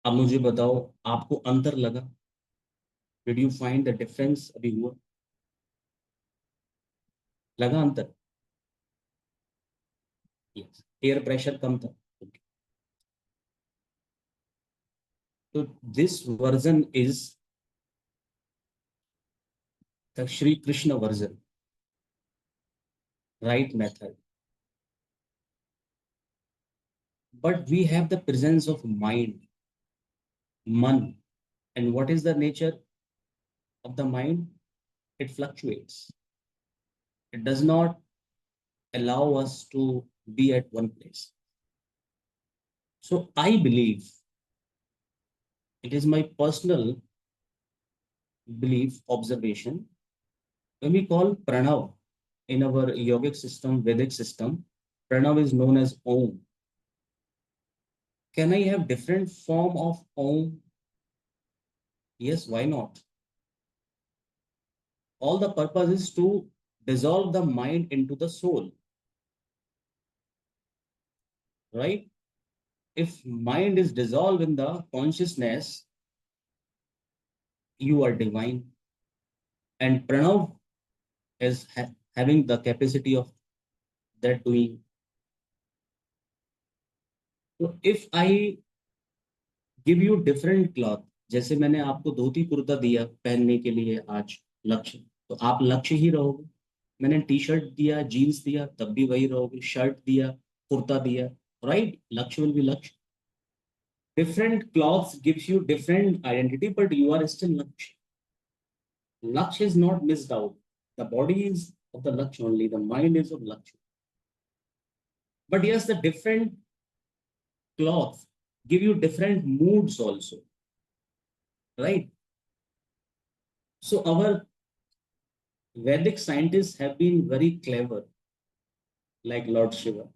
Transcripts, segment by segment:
अब मुझे बताओ, आपको अंतर लगा? Did you find the difference? अभी हुआ, लगा अंतर? यस, एयर प्रेशर कम था। Okay. तो this version is the Shri Krishna version, right method. But we have the presence of mind, man. And what is the nature of the mind? It fluctuates. It does not allow us to be at one place. So I believe, it is my personal belief, observation, when we call pranav in our yogic system, Vedic system, pranav is known as Om. Can I have different form of Om? Yes, why not? All the purpose is to dissolve the mind into the soul, right? If mind is dissolved in the consciousness, you are divine. And pranav is having the capacity of that doing. So if I give you different cloth, जैसे मैंने आपको धोती कुर्ता दिया पहनने के लिए आज, लक्ष्य, तो आप लक्ष्य ही रहोगे. मैंने टी शर्ट दिया, जीन्स दिया, तब भी वही रहोगे. शर्ट दिया, कुर्ता दिया, राइट, लक्ष्य विल बी लक्ष्य. Different clothes gives you different identity, but you are still Lakshya. Lakshya is not missed out. The body is of the Lakshya only, the mind is of Lakshya. But yes, the different clothes give you different moods also, right? So our Vedic scientists have been very clever, like Lord Shiva.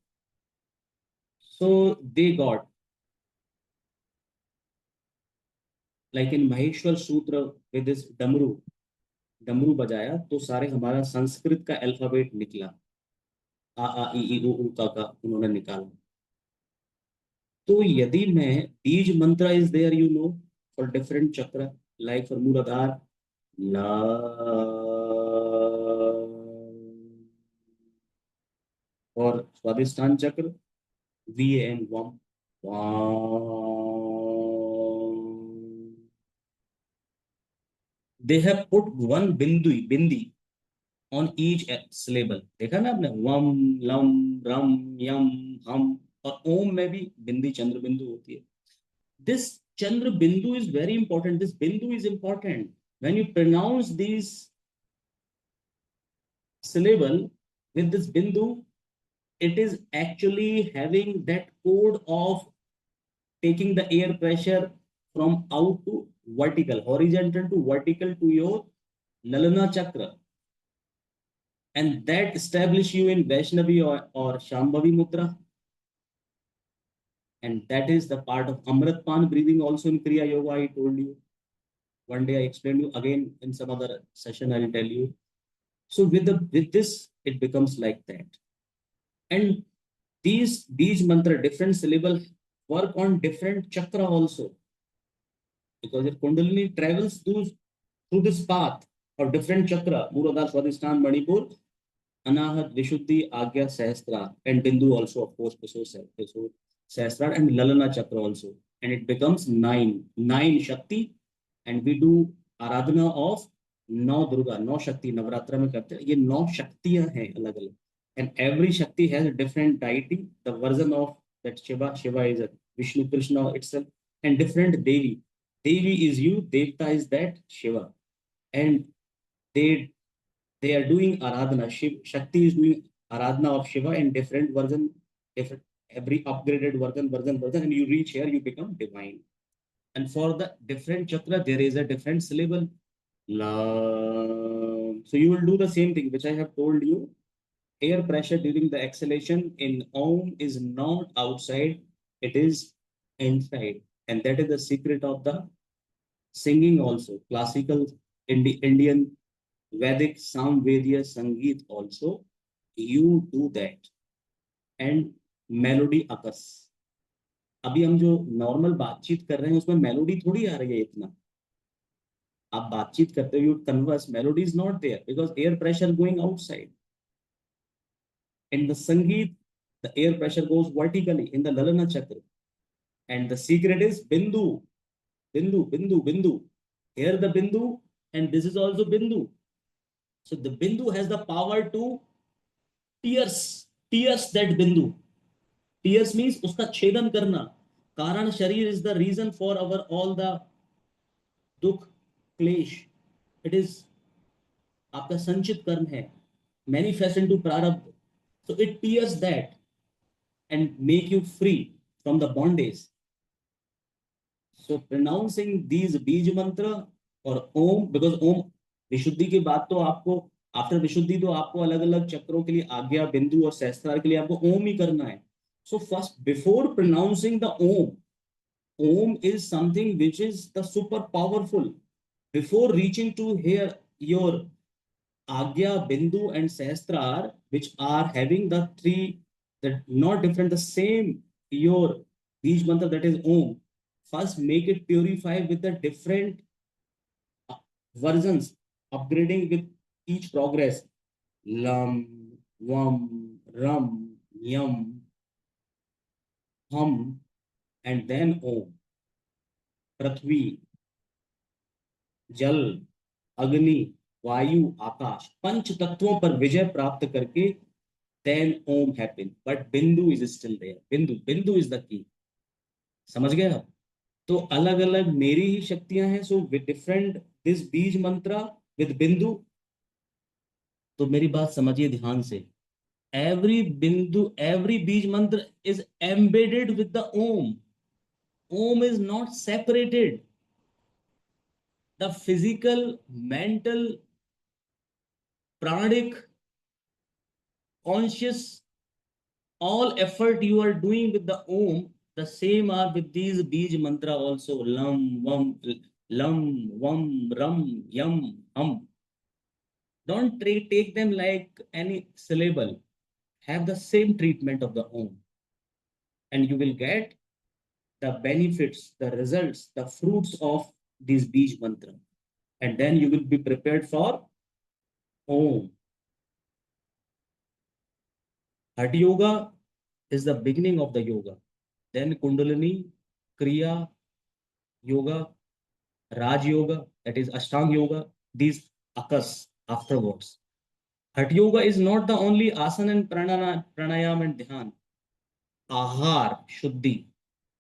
So they got, like in Maheshwar Sutra with this Damru, डमरू बजाया तो सारे हमारा संस्कृत का alphabet निकला. आ आ ई ई उ ऊ का उन्होंने निकाला. तो यदि मैं beej mantra is there, you know, for different chakra, like for Muladhara ला, और स्वादिष्ठान चक्र वी एन वम, they have put one bindi on each syllable. देखा ना आपने, वम, लम, रम, यम, हम. और ओम में भी बिंदी चंद्र बिंदु होती है. This Chandra Bindu is very important. This Bindu is important. When you pronounce these syllable with this Bindu, it is actually having that code of taking the air pressure from out to vertical, horizontal to vertical to your Lalana Chakra. And that establish you in Vaishnavi or Shambhavi Mudra. And that is the part of Amritpan breathing also in Kriya Yoga, I told you. One day I explained you again in some other session, I will tell you. So with this, it becomes like that. And these mantra, different syllable, work on different chakra also. Because your Kundalini travels through this path of different chakra, Muladhara, Swadhisthana, Manipur, Anahat, Vishuddhi, Agya, Sahasrara, and Bindu also, of course, so Sahasrara and Lalana chakra also. And it becomes nine Shakti, and we do Aradhana of 9 Durga, 9 शक्ति नवरात्र में करते हैं. ये 9 शक्तियां हैं अलग अलग. And every Shakti has a different deity, the version of that Shiva. Shiva is a Vishnu, Krishna itself, and different Devi. Devi is you, Devta is that Shiva. And they they are doing Aradhana. Shakti is doing Aradhana of Shiva in different version, different, every upgraded version, and you reach here, you become divine. And for the different chakra, there is a different syllable. La. So you will do the same thing, which I have told you. Air pressure during the exhalation in Om is not outside, it is inside. And that is the secret of the singing also. Classical Indian Vedic Samvedya Sangeet also, you do that. And melody occurs. अभी हम जो normal बातचीत कर रहे हैं उसमें melody थोड़ी आ रही है इतना। आप बातचीत करते हो, you converse, melody is not there because air pressure going outside. In the Sangeet, the air pressure goes vertically in the Lalana Chakra. And the secret is Bindu, Bindu, Bindu, Bindu. Here the Bindu, and this is also Bindu. So the Bindu has the power to pierce that Bindu. Pierce means uska chedan karna. Karan Sharir is the reason for our all the dukh, क्लेश. It is आपका संचित कर्म है. Manifest into prarabdha. So it pierces that and make you free from the bondage. So pronouncing these बीज मंत्र और ओम, because ओम विशुद्धि के बाद तो आपको, आफ्टर विशुद्धि तो आपको अलग अलग चक्रों के लिए आज्ञा, बिंदु और सहस्त्रार के लिए आपको ओम ही करना है. So first before pronouncing the Om, Om is something which is the super powerful. Before reaching to here your Ajna, bindu and Sahasrara which are having the three, that not different, the same your beej mantra, that is om. First make it purify with the different versions, upgrading with each progress. Lam, vam, ram, yam, hum, and then om. पृथ्वी, जल, अग्नि, वायु, आकाश, पंच तत्वों पर विजय प्राप्त करके then om happen, but bindu is still there. Bindu is the key. समझ गए आप? तो अलग अलग मेरी ही शक्तियां हैं. सो विद डिफरेंट दिस बीज मंत्र विद बिंदु. तो मेरी बात समझिए ध्यान से. एवरी बिंदु, every beej mantra is embedded with the Om. Om is not separated. The physical, mental, pranic, conscious, all effort you are doing with the om, the same are with these beej mantra also. Lam, vam, lam, vam, ram, yam, hum. Don't take them like any syllable. Have the same treatment of the om, and you will get the benefits, the results, the fruits of these beej mantra, and then you will be prepared for om. Hatha yoga is the beginning of the yoga. Then kundalini, kriya yoga, raj yoga, that is ashtanga yoga, these occurs afterwards. Hatha yoga is not the only asana and pranayam and dhyan. आहार शुद्धि,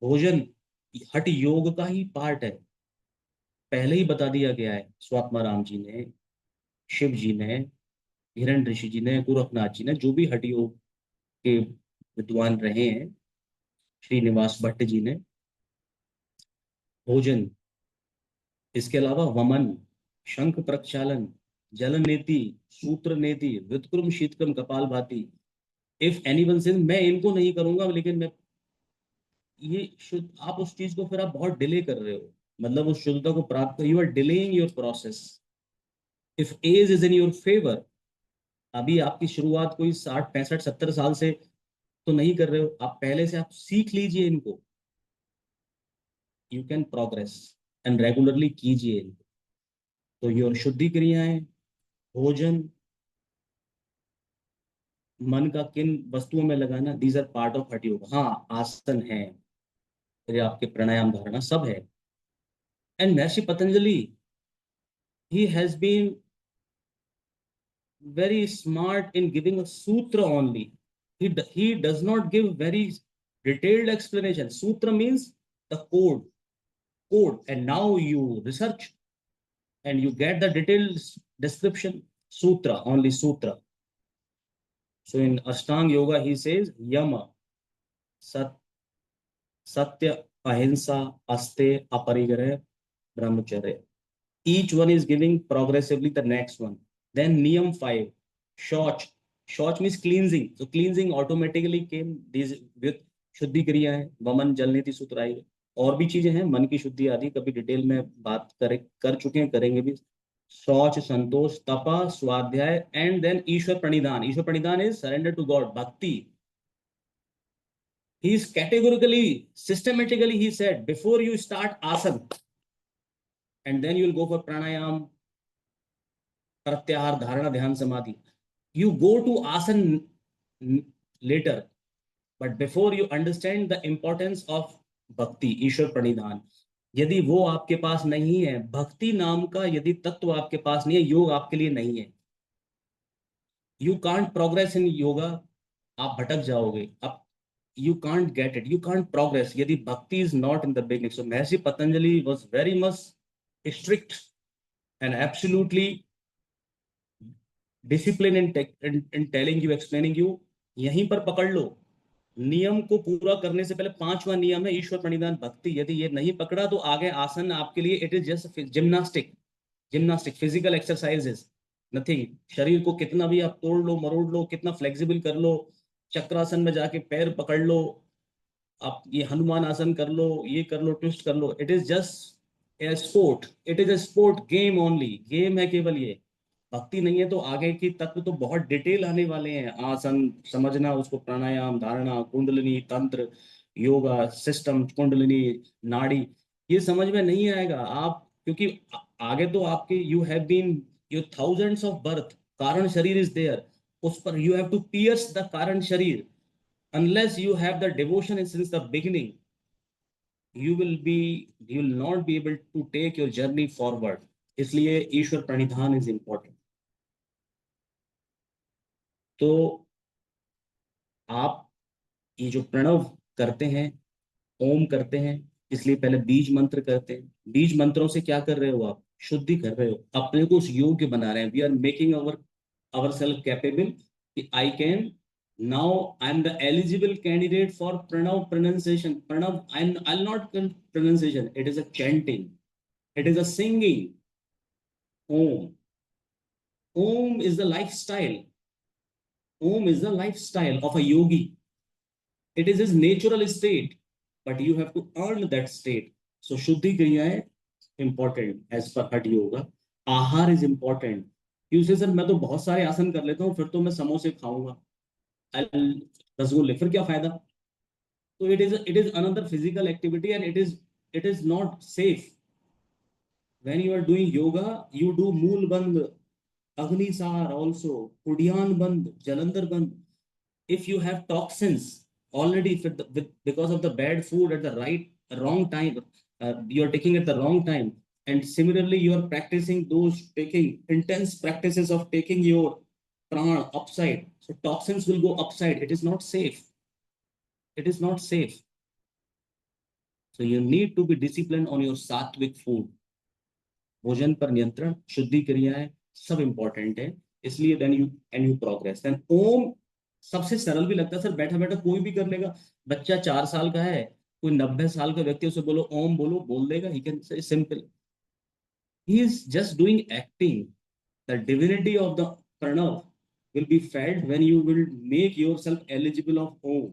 भोजन हठ योग का ही part है. पहले ही बता दिया गया है स्वात्मा राम जी ने, शिव जी ने, हिरण ऋषि जी ने, गोरखनाथ जी ने, जो भी हठ योग के विद्वान रहे हैं, श्रीनिवास भट्ट जी ने. भोजन, इसके अलावा वमन, शंख प्रक्षालन, जल नीति, सूत्र नीति, व्युत्क्रम शीतक्रम कपाल भाती. इफ एनीवन सेज मैं इनको नहीं करूंगा, लेकिन मैं ये शुद्ध, आप उस चीज को फिर आप बहुत डिले कर रहे हो. मतलब उस शुद्धता को प्राप्त कर, you are delaying your process. If age is in your favour, अभी आपकी शुरुआत कोई 60, 65, 70 साल से तो नहीं कर रहे हो, आप पहले से आप सीख लीजिए इनको. You can progress and regularly कीजिए इनको. तो योर शुद्धि क्रियाएं, भोजन, मन का किन वस्तुओं में लगाना, दीज आर पार्ट ऑफ हठ योग. हाँ, आसन है, फिर आपके प्राणायाम धारणा सब है. And Maharshi Patanjali, he has been very smart in giving a sutra only. He does not give very detailed explanation. Sutra means the code, and now you research and you get the detailed description. Sutra, only sutra. So in Ashtanga Yoga, he says Yama, Satya, Ahimsa, Aste, Aparigrah, Brahmacharya. Each one is giving progressively the next one. Then Niyam 5, Shauch. Shauch means cleansing. So cleansing automatically came these with शुद्धि क्रिया है, वमन, जल नीति, सूत्र आई. और भी चीजें हैं, मन की शुद्धि आदि, कभी डिटेल में बात कर चुके हैं, करेंगे भी. शौच, santosha, tapa, swadhyaya, and then Ishvara pranidhana. Ishvara pranidhana is surrender to God, bhakti. He is categorically, systematically, he said, before you start asana, and then you will go for pranayam, pratyahar, dharana, dhyan, samadhi. You go to asana later, but before you understand the importance of bhakti, ईश्वर प्रणिधान, यदि वो आपके पास नहीं है, भक्ति नाम का यदि तत्व आपके पास नहीं है, योग आपके लिए नहीं है. You can't progress in yoga. आप भटक जाओगे. आप you can't get it, you can't progress यदि bhakti is not in the beginning. So Maharishi Patanjali was very much strict and absolutely disciplined in telling you, explaining you. यहीं पर पकड़ लो. नियम को पूरा करने से पहले पांचवा नियम है ईश्वर प्रणिधान भक्ति. यदि ये नहीं पकड़ा तो आगे आसन आपके लिए it is just gymnastic physical exercises, nothing. शरीर को कितना भी आप तोड़ लो, मरोड़ लो, कितना फ्लेक्सिबल कर लो, चक्रासन में जाके पैर पकड़ लो, आप ये हनुमान आसन कर लो, ये कर लो, ट्विस्ट कर लो, it is just a sport. It is a sport game only. Game है केवल ये. भक्ति नहीं है. तो आगे की तत्व तो बहुत डिटेल आने वाले हैं. आसन समझना, उसको प्राणायाम, धारणा, कुंडलिनी तंत्र, योगा सिस्टम, कुंडलिनी नाड़ी, ये समझ में नहीं आएगा आप, क्योंकि आगे तो आपके you have been your thousands of birth. Karan sharir is there. उस पर you have to pierce the karan sharir. Unless you have the devotion since the beginning, you will not be able to take your journey forward. इसलिए ईश्वर प्रणिधान is important. तो आप ये जो प्रणव करते हैं, ओम करते हैं, इसलिए पहले बीज मंत्र करते हैं. बीज मंत्रों से क्या कर रहे हो आप? शुद्धि कर रहे हो, अपने को उस योग्य बना रहे हैं. We are making our self capable कि I can. Now I'm the eligible candidate for Pranav pronunciation. Pranav, I'll not pronunciation. It is a chanting. It is a singing. Om. Om is the lifestyle. Om is the lifestyle of a yogi. It is his natural state, but you have to earn that state. So Shuddhi Kriya is important as per Hatha Yoga. Ahar is important. You say, sir, मैं तो बहुत सारे आसन कर लेता हूँ, फिर तो मैं समोसे खाऊंगा, रसगुल्ले, फिर क्या फायदा? So it is another physical activity, and it is not safe. When you are doing yoga, you do Mool Bandh, Agni Sar also, Udyan Bandh, Jalandhar Bandh. If you have toxins already because of the bad food at the wrong time, you are taking at the wrong time, and similarly you are practicing taking intense practices of taking your prana upside, so toxins will go upside. It is not safe. It is not safe. So you need to be disciplined on your sattvic food. भोजन पर नियंत्रण, शुद्धि क्रियाएं सब important है. इसलिए then you progress. Then ओम सबसे सरल भी लगता है सर, बैठा बैठा कोई भी कर लेगा. बच्चा 4 साल का है, कोई 90 साल का व्यक्ति, उसे बोलो ओम बोलो, बोल देगा. He can say simple. He is just doing acting. The divinity of the Pranav will be felt when you will make yourself eligible of Om.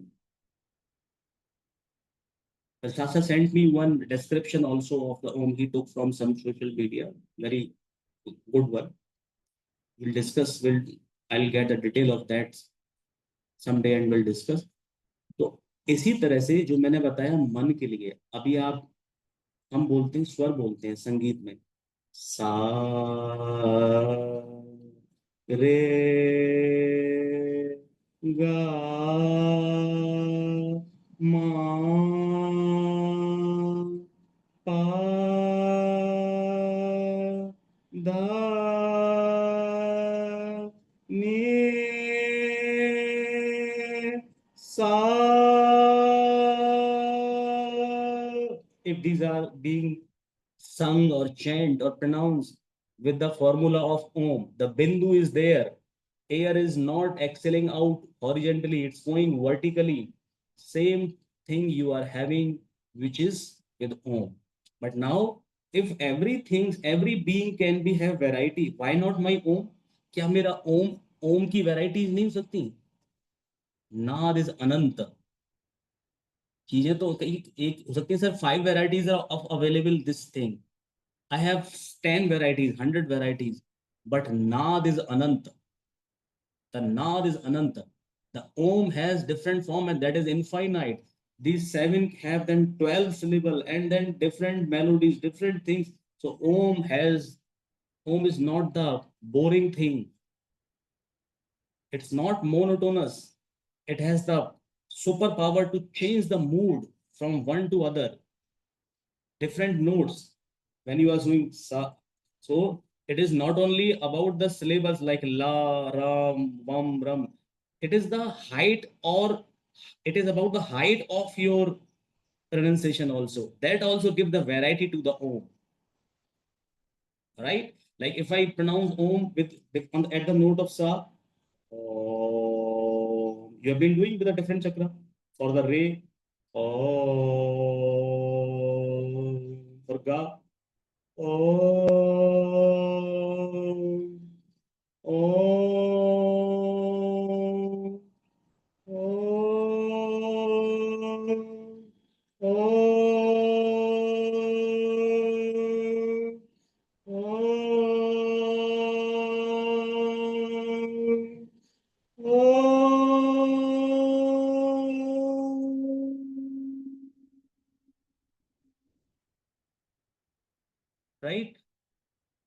Sasa sent me one description also of the Om he took from some social media. Very good one. We'll discuss. I'll get the detail of that someday and we'll discuss. तो इसी तरह से जो मैंने बताया मन के लिए, अभी हम बोलते हैं, स्वर बोलते हैं संगीत में, सा रे गा मा पा धा नी सा. If these are being sung or chant or pronounced with the formula of Om, the Bindu is there. Air is not exhaling out horizontally, it's going vertically. Same thing you are having, which is with Om. But now, if every being can be have variety, why not my Om? क्या मेरा ओम की varieties नहीं हो सकती? नाद is अनंत. चीजें तो एक हो सकती है sir, 5 varieties of available this thing. I have 10 varieties, 100 varieties, but naad is anant. The Naad is Ananta. The Om has different form, and that is infinite. These seven have then 12 syllable and then different melodies, different things. So Om is not the boring thing. It's not monotonous. It has the superpower to change the mood from one to other, different notes when you are doing sa. So it is not only about the syllables like la, ram, vam, ram. It is the height, or it is about the height of your pronunciation also. That also give the variety to the Om, right? Like if I pronounce Om at the note of sa, Om, you have been doing with a different chakra. For the re, Om, for ga, Om, Om, Om, Om, Om, right.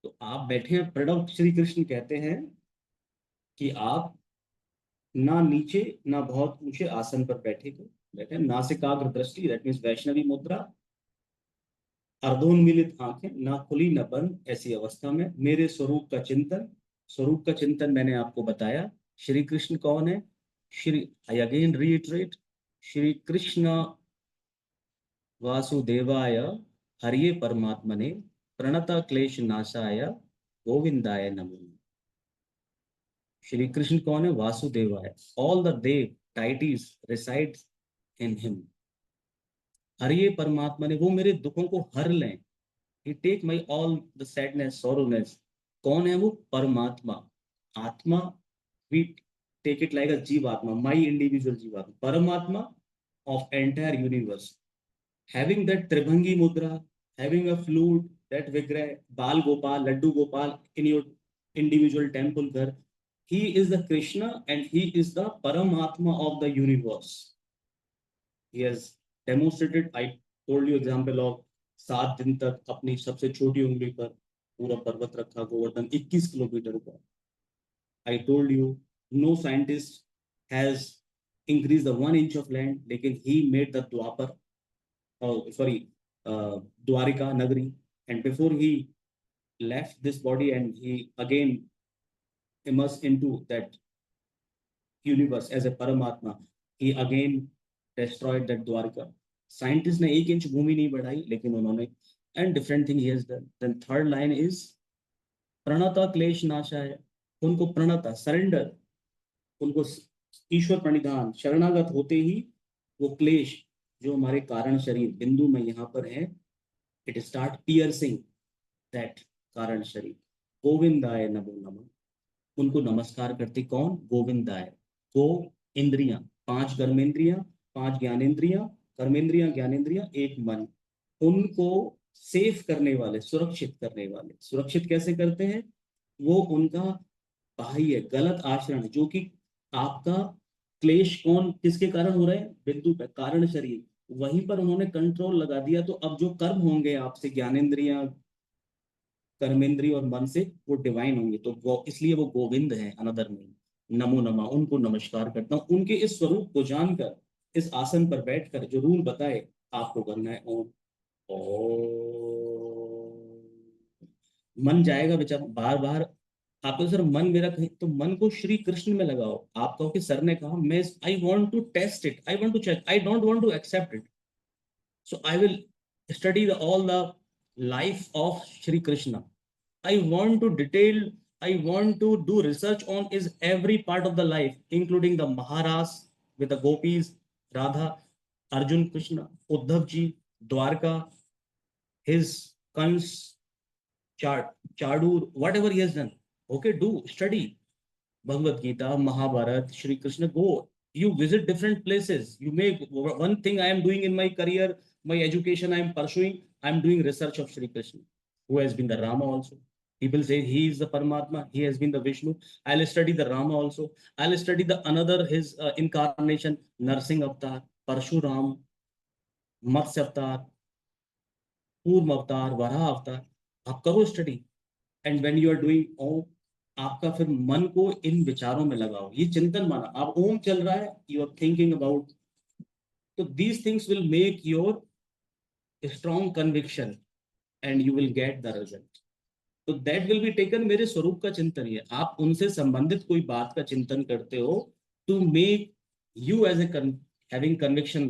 तो आप बैठे हैं, प्रणव श्री कृष्ण कहते हैं कि आप ना नीचे ना बहुत ऊंचे आसन पर बैठे हो, बैठे नासिकाग्र दृष्टि, दैट मीन्स वैष्णवी मुद्रा, अर्धोन्मिलित आंखें, ना खुली न बंद, ऐसी अवस्था में मेरे स्वरूप का चिंतन। स्वरूप का चिंतन मैंने आपको बताया। श्री कृष्ण कौन है? Shri, I again reiterate, Shri Krishna वासुदेवाय हरिये परमात्मने प्रणत क्लेश नाशाय गोविंदाय नमो। श्री कृष्ण कौन है? वासुदेवाय। All the deities resides in him. हरिये परमात्मा ने, वो मेरे दुखों को हर लें। He take my all the sadness sorrowness. कौन है वो? परमात्मा। आत्मा, we take it like a jivatma, my individual jivatma. Paramatma of entire universe, having that Tribhangi mudra, having a flute, that Vigrah, Bal Gopal, Laddu Gopal in your individual temple ghar, he is the Krishna and he is the Paramatma of the universe. He has demonstrated, I told you example of 7 दिन तक अपनी सबसे छोटी उंगली पर पूरा पर्वत रखा, गोवर्धन 21 किलोमीटर का। I told you no scientist has increased the 1 inch of land, लेकिन he made the Dwapar, Dwarika Nagari, and before he left this body and he again immersed into that universe as a Paramatma, he again destroyed that Dwarika. Scientists ने 1 inch भूमि नहीं बढ़ाई, लेकिन उन्होंने, and different thing he has done. Then third line is प्रणता क्लेश नाशाय। उनको प्रणता, surrender, उनको ईश्वर प्रणिधान, शरणागत होते ही वो क्लेश, जो हमारे कारण शरीर बिंदु में यहाँ पर है, इट स्टार्ट पियर्सिंग दैट कारण शरीर। गोविंदाय नमो नमः। उनको नमस्कार करते। कौन? गोविंदाय। गो इंद्रियां, 5 कर्मेंद्रियां, 5 ज्ञानेंद्रियां, कर्मेंद्रियां, ज्ञानेंद्रियां, एक मन, उनको सेफ करने वाले, सुरक्षित करने वाले। सुरक्षित कैसे करते हैं? वो उनका बाह्य गलत आचरण, जो कि आपका क्लेश कौन किसके कारण हो रहा है? बिंदु पे, कारण शरीर, वहीं पर उन्होंने कंट्रोल लगा दिया। तो अब जो कर्म होंगे आपसे, ज्ञानेंद्रियां, कर्मेंद्रिय और मन से, वो डिवाइन होंगे। तो वो, इसलिए वो गोविंद है, अनदर में नमो नमा। उनको नमस्कार करता हूँ। उनके इस स्वरूप को जानकर, इस आसन पर बैठकर जो रूल बताए आपको करना है। ओम, मन जाएगा बेचारा बार बार। आप तो सर मन मेरा कहीं, तो मन को श्री कृष्ण में लगाओ। आप कहो कि सर ने कहा, मैं, I want to test it, I want to check, I don't want to accept it, so I will study all the life of Shri Krishna. I want to detail, I want to do research on is every part of the life, including the Maharas with the gopis, Radha, Arjun, Krishna, Uddhav ji, Dwarka, his Kans, Chadur, whatever he has done. Okay, do study Bhagavad Gita, Mahabharat, Shri Krishna. Go, you visit different places. You make one thing I am doing in my career, my education I am pursuing. I am doing research of Shri Krishna, who has been the Rama also. People say he is the Paramatma, he has been the Vishnu. I'll study the Rama also. I'll study the another his incarnation, Narsingh Avatar, Parshuram. मत्स्य अवतार, कूर्म अवतार, वराह अवतार, आप करो study. And when you are doing Om, आपका फिर मन को इन विचारों में लगाओ, ये चिंतन माना, आप ओम चल रहा है, यू आर थिंकिंग अबाउट, तो these things will make your strong conviction and you will get the result. तो दैट विल बी टेकन, मेरे स्वरूप का चिंतन ही है, आप उनसे संबंधित कोई बात का चिंतन करते हो to make you as a having conviction,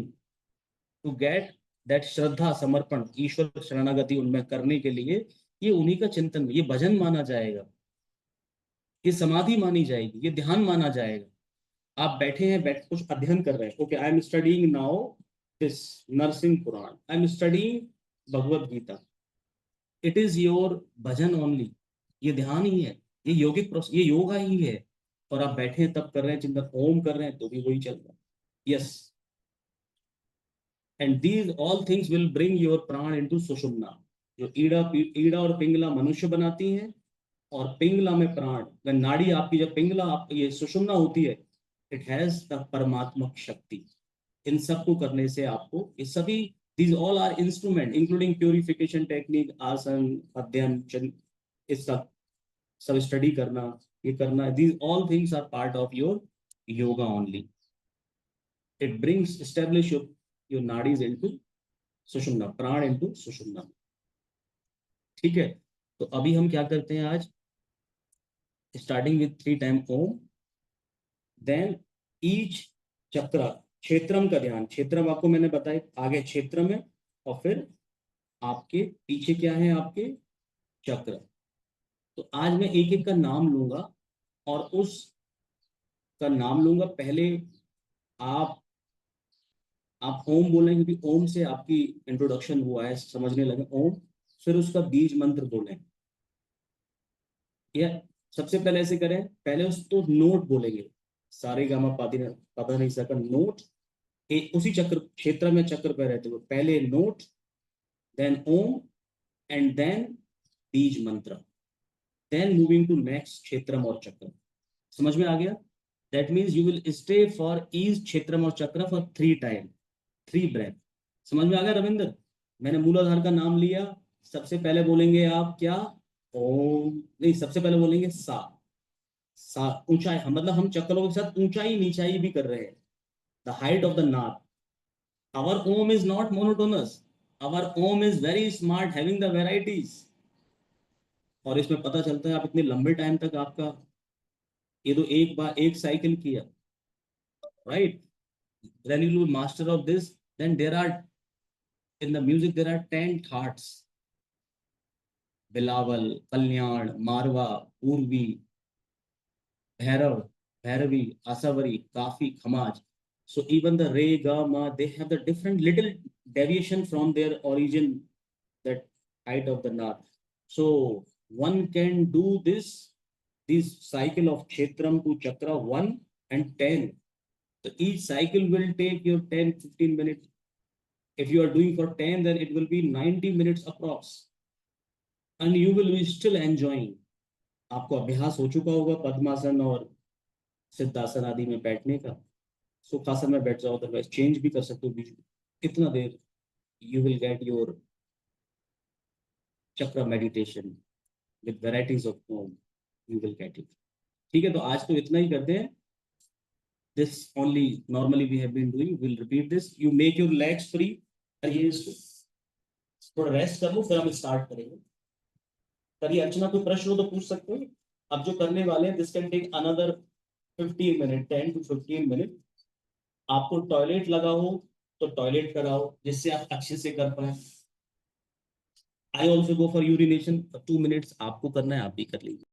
to get that shraddha, samarpan, Ishvara शरणागति उनमें करने के लिए, ये उन्हीं का चिंतन, ये भजन माना जाएगा, ये समाधि मानी जाएगी, ये ध्यान माना जाएगा। आप बैठे हैं, बैठ कुछ अध्ययन कर रहे हैं, okay, I am studying now this Narasimha Purana, I am studying Bhagavad Gita, it is your bhajan only, ये ध्यान ही है, ये यौगिक प्रोसेस, ये योगा ही है। और आप बैठे हैं तब कर रहे हैं चिंतन, ओम कर रहे हैं तो भी वही चल रहा है। Yes, and these all things will bring your प्राण इनटू सुषुम्ना। जो ईड़ा ईड़ा और पिंगला मनुष्य बनाती हैं, और पिंगला में प्राण, वह नाड़ी आपकी, जब पिंगला आप ये सुषुम्ना होती है, इट हैज द परमात्मक शक्ति। इन सब को करने से आपको ये सभी, these all are instrument including purification technique, asana, adhyayan, इस सब स्टडी करना, ये करना, these all things are part of your yoga only. It brings establish your nadis into sushumna, prana into सुषुम्ना। ठीक है, तो अभी हम क्या करते हैं आज, starting with 3 time Om, then each chakra, क्षेत्रम का ध्यान, क्षेत्रम आपको मैंने बताया आगे, क्षेत्र में, और फिर आपके पीछे क्या है, आपके चक्र। तो आज मैं एक एक का नाम लूंगा, और उस का नाम लूंगा, पहले आप आप ओम बोलें, क्योंकि ओम से आपकी इंट्रोडक्शन हुआ है, समझने लगे ओम, फिर उसका बीज मंत्र बोलें, या सबसे पहले ऐसे करें, पहले उस तो नोट बोलेंगे, सारे गामा पादी पता नहीं सका नोट, उसी चक्र क्षेत्र में चक्र पे रहते हुए पहले note, then Om, and then beej mantra, then moving to next kshetram or chakra. समझ में आ गया? That means you will stay for each kshetram or chakra for 3 time, 3 breath. समझ में आ गया रविंदर? मैंने मूलाधार का नाम लिया, सबसे पहले बोलेंगे आप क्या, ओम, नहीं, सबसे पहले बोलेंगे सा। सा ऊंचाई, हम मतलब हम चक्रों के साथ ऊंचाई नीचाई भी कर रहे हैं, the height of the naad. Our Om is not monotonous, our Om is very smart, having the varieties. और इसमें पता चलता है आप इतने लंबे टाइम तक आपका, ये तो एक बार एक साइकिल किया, right? When you master of this, then there are, in the music there are 10 thoughts, Bilawal, कल्याण, मारवा, पूर्वी, भैरव, भैरवी, आसावरी, काफी, Khamaj. So even the re, ga, ma, they have the different little deviation from their origin, that height of the nath. So one can do this cycle of kshetram to chakra 1 and 10. So each cycle will take your 10-15 minutes. If you are doing for 10, then it will be 90 minutes approx. And you will be still enjoying. आपको अभ्यास हो चुका होगा पद्मासन और सिद्धासन आदि में बैठने का, सुखासन में बैठ जाओ, अदरवाइज चेंज भी कर सकते हो बीच में, कितना देर, you will get your chakra meditation with varieties of form, you will get it. ठीक है, तो आज तो इतना ही करते हैं, this only normally we have been doing, will repeat this, you make your legs free, ये इसको थोड़ा रेस्ट कर लो, फिर हम स्टार्ट करेंगे। करिए अर्चना, कोई प्रश्न हो तो पूछ सकते हो। अब जो करने वाले हैं, this can take another 15 minute, 10 to 15 minute. आपको टॉयलेट लगा हो तो टॉयलेट कराओ, जिससे आप अच्छे से कर पाए। I also go for urination, 2 minutes आपको करना है, आप भी कर लीजिए।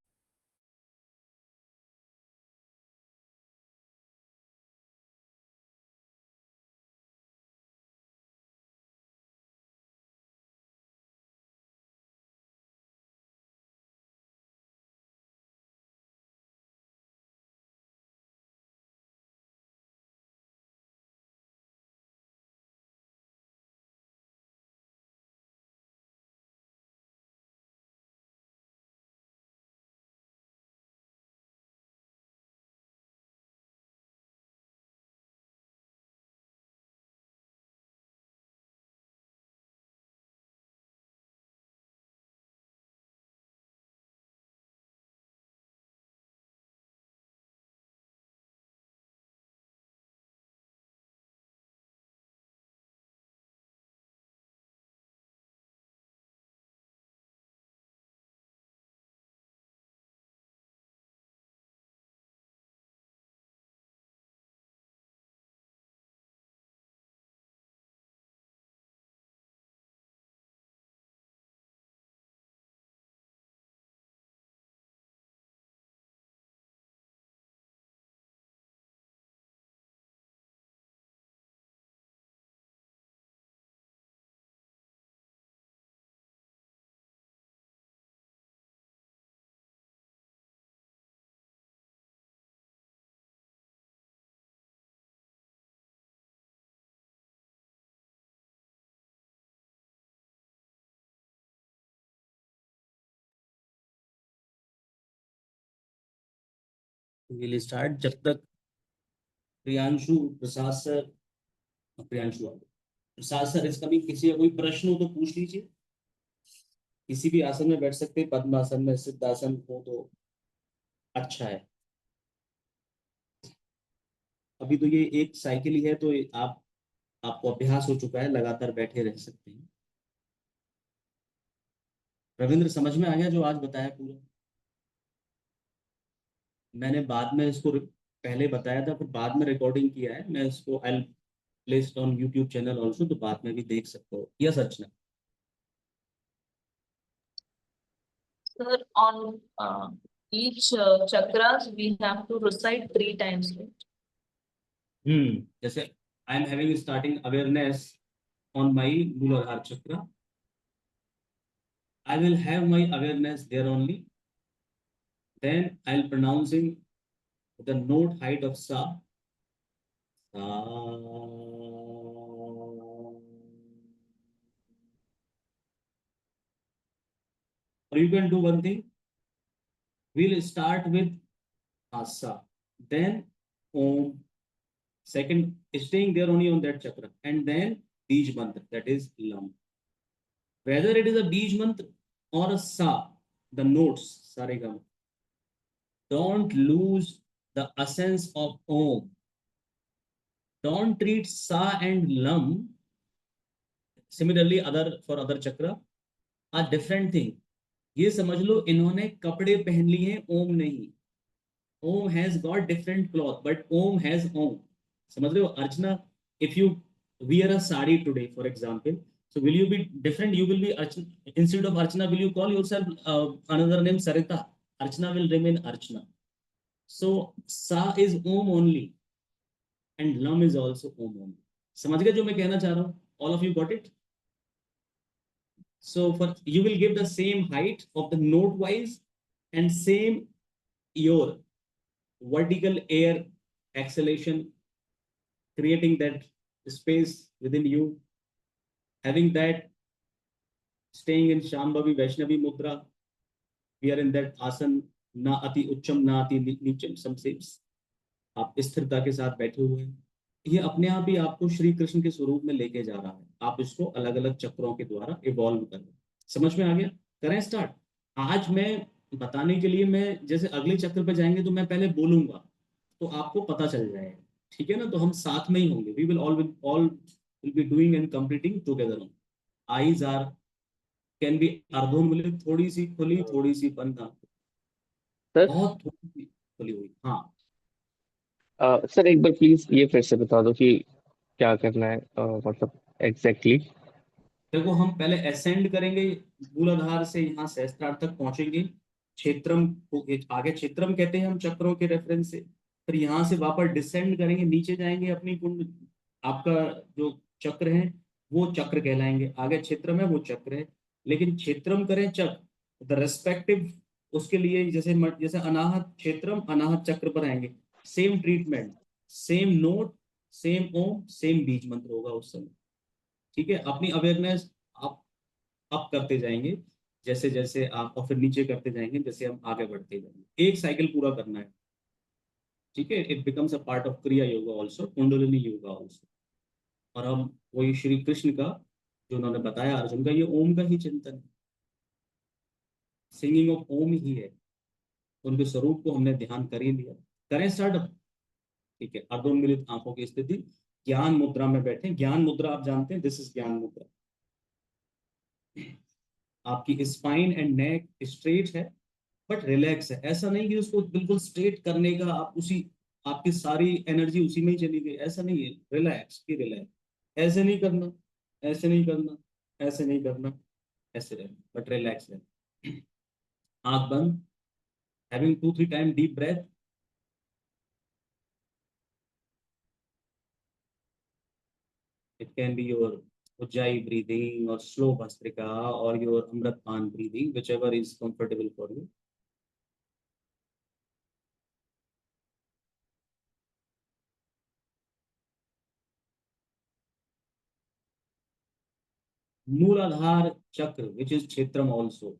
विल स्टार्ट जब तक प्रियांशु प्रसाद सर, प्रियांशु प्रसाद सर इस कभी किसी का कोई प्रश्न हो तो पूछ लीजिए। किसी भी आसन में बैठ सकते हैं, पद्मासन में, सिद्धासन हो तो अच्छा है। अभी तो ये एक साइकिल ही है, तो आप आपको अभ्यास हो चुका है, लगातार बैठे रह सकते हैं। रविंद्र, समझ में आ गया जो आज बताया पूरा? मैंने बाद में इसको पहले बताया था, फिर बाद में रिकॉर्डिंग किया है। मैं इसको I placed on YouTube channel also, तो बाद में भी देख सकते हो। Yes Archana. Sir, on each chakras, we have to recite 3 times, right? जैसे I am having starting awareness on my मूलाधार चक्र, I will have my awareness there only. Then I'll pronouncing the note height of sa. Sa. Or you can do one thing. We'll start with asa, then om. Second, staying there only on that chakra, and then Bij mantra, that is lam. Whether it is a Bij mantra or a sa, the notes sarigam, don't lose the essence of om. Don't treat sa and lam similarly other for other chakra are different thing. ये समझ लो इन्होंने कपड़े पहन लिए हैं, ओम नहीं। Om has got different cloth but Om has Om. समझ रहे हो Archana? If you wear a sari today for example, so will you be different? You will be Archana, instead of Archana will you call yourself another name Sarita? Archana will remain Archana. So sa is om only and lam is also om only. समझ गए जो मैं कहना चाह रहा हूँ? All of you got it? So for you will give the same height of the note wise and same your vertical air exhalation, creating that space within you, having that staying in Shambhavi Vaishnavi Mudra. We are in that asan, na ati ucham na ati नीचम, some shapes. आप स्थिरता के साथ बैठे हुए हैं। ये अपने आप ही आपको श्री कृष्ण के स्वरूप में लेके जा रहा है। आप इसको अलग अलग चक्रों के द्वारा इवॉल्व कर रहे हैं। समझ में आ गया? करें स्टार्ट। आज मैं बताने के लिए, मैं जैसे अगले चक्र पे जाएंगे तो मैं पहले बोलूंगा तो आपको पता चल जाएगा। ठीक है ना? तो हम साथ में ही होंगे। We will will be doing and completing together. Eyes are can be अर्धोन्मिलित, थोड़ी सी खुली थोड़ी सी बंद, सर बहुत थोड़ी सी खुली हुई। हाँ, सर एक बार प्लीज ये फिर से बता दो कि क्या करना है, मतलब एग्जैक्टली देखो हम पहले असेंड करेंगे, मूलाधार से यहाँ सहस्त्रार तक पहुंचेंगे। क्षेत्रम को आगे क्षेत्रम कहते हैं हम चक्रों के रेफरेंस से। फिर यहाँ से वापस डिसेंड करेंगे, नीचे जाएंगे अपनी कुंड। आपका जो चक्र है वो चक्र कहलाएंगे। आगे क्षेत्रम है वो चक्र है। लेकिन क्षेत्रम करें चक्र, द रेस्पेक्टिव उसके लिए जैसे जैसे अनाहत क्षेत्रम अनाहत चक्र पर आएंगे। Same treatment, same note, same Om, same बीज मंत्र होगा उस समय। ठीक है? अपनी अवेयरनेस आप अप करते जाएंगे जैसे जैसे आप, और फिर नीचे करते जाएंगे जैसे हम आगे बढ़ते जाएंगे। एक साइकिल पूरा करना है। ठीक है? It becomes a part of क्रिया yoga also, kundalini yoga also. और हम वही श्री कृष्ण का जो उन्होंने बताया अर्जुन का, ये ओम का ही चिंतन है। सिंगिंग ऑफ ओम ही है। उनके स्वरूप को हमने ध्यान कर ही लिया। करें स्टार्ट अब? ठीक है, अर्धोन्मिलित आंखों की स्थिति, ज्ञान मुद्रा में बैठे। ज्ञान मुद्रा आप जानते हैं, दिस इज ज्ञान मुद्रा। आपकी स्पाइन एंड नेक स्ट्रेट है बट रिलैक्स है। ऐसा नहीं कि उसको बिल्कुल स्ट्रेट करने का आप उसी, आपकी सारी एनर्जी उसी में ही चली गई, ऐसा नहीं है। रिलैक्स की रिलैक्स, ऐसे नहीं करना, ऐसे नहीं करना, ऐसे नहीं करना, ऐसे रहना बट रिलैक्स रहना। आंख बंद, having 2-3 time deep breath. It can be your ujjayi breathing or slow bhastrika or your amritpan breathing, whichever is comfortable for you. Mooladhar chakra, which is Kshetram also.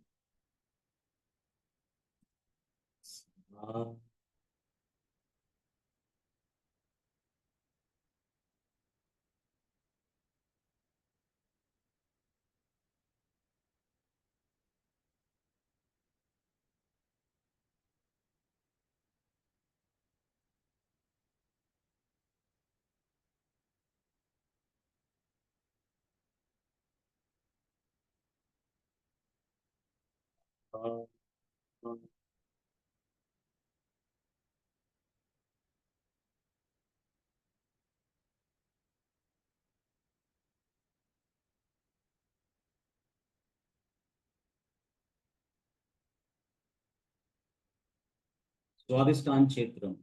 Swadhisthana क्षेत्रम।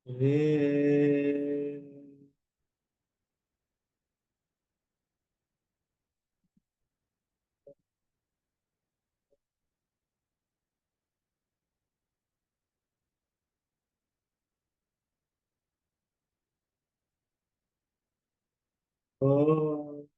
रे। ओ।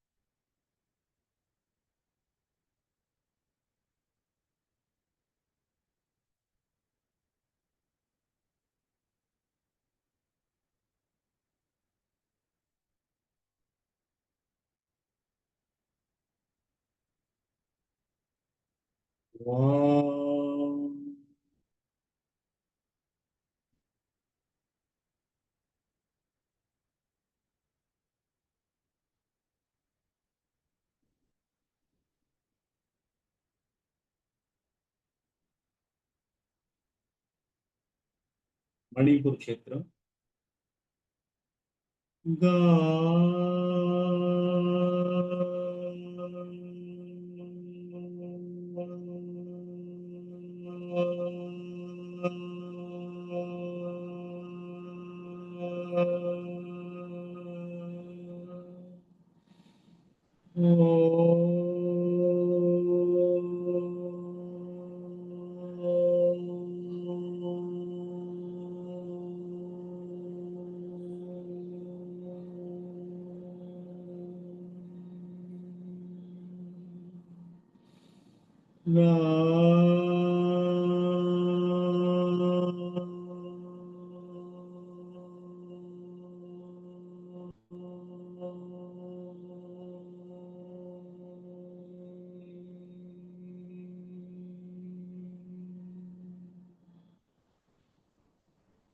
वाह। मणिपुर क्षेत्र। गा।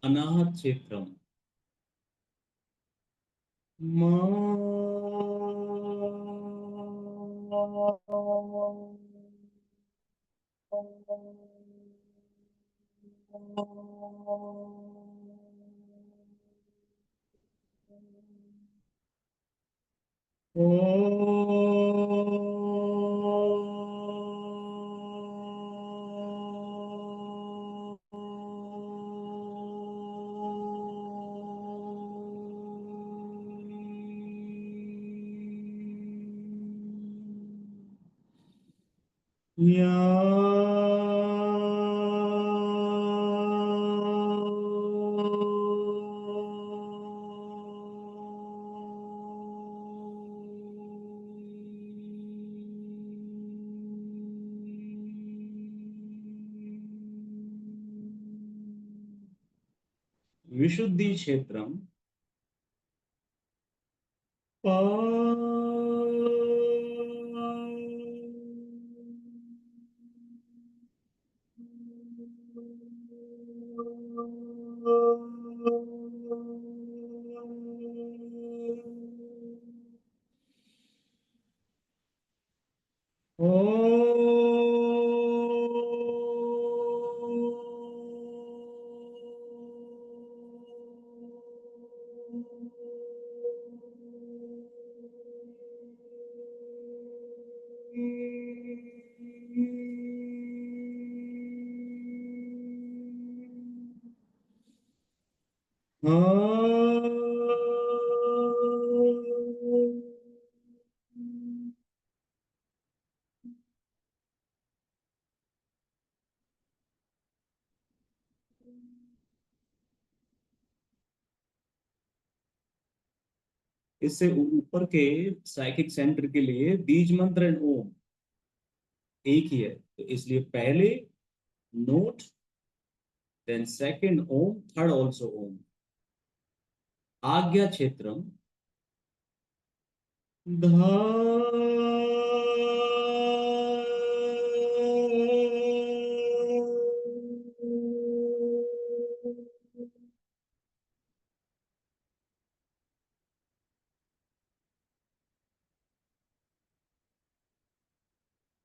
अनाहत क्षेत्रम। या। विशुद्धि क्षेत्रम। पा। ओ। इससे ऊपर के साइकिक सेंटर के लिए बीज मंत्र एंड ओम एक ही है, तो इसलिए पहले नोट, देन सेकंड ओम, थर्ड आल्सो ओम। आज्ञा क्षेत्रम। धा।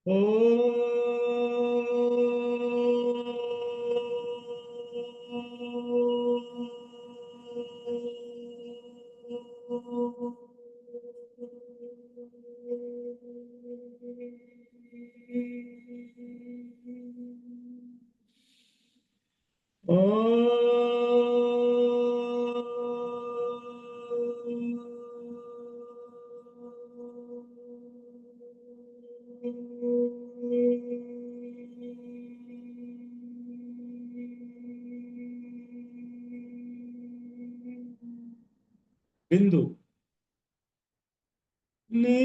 ओ। बिंदु नी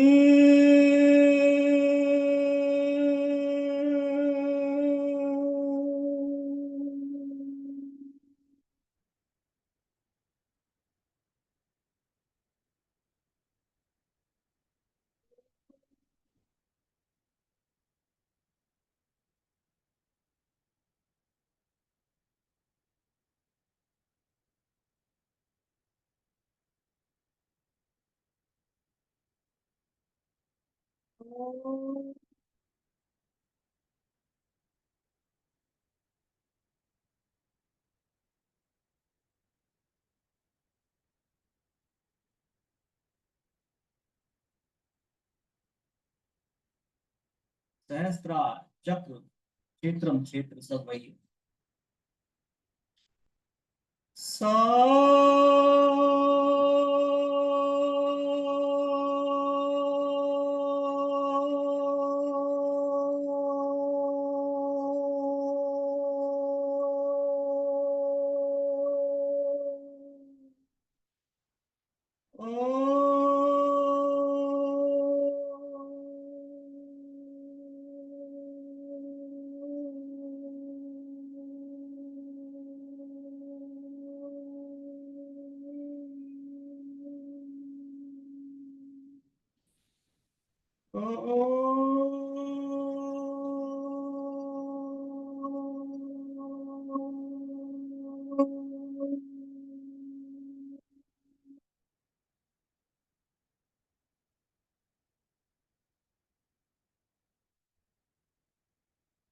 सहस्त्रार चक्र क्षेत्रम क्षेत्र सब वही है। सा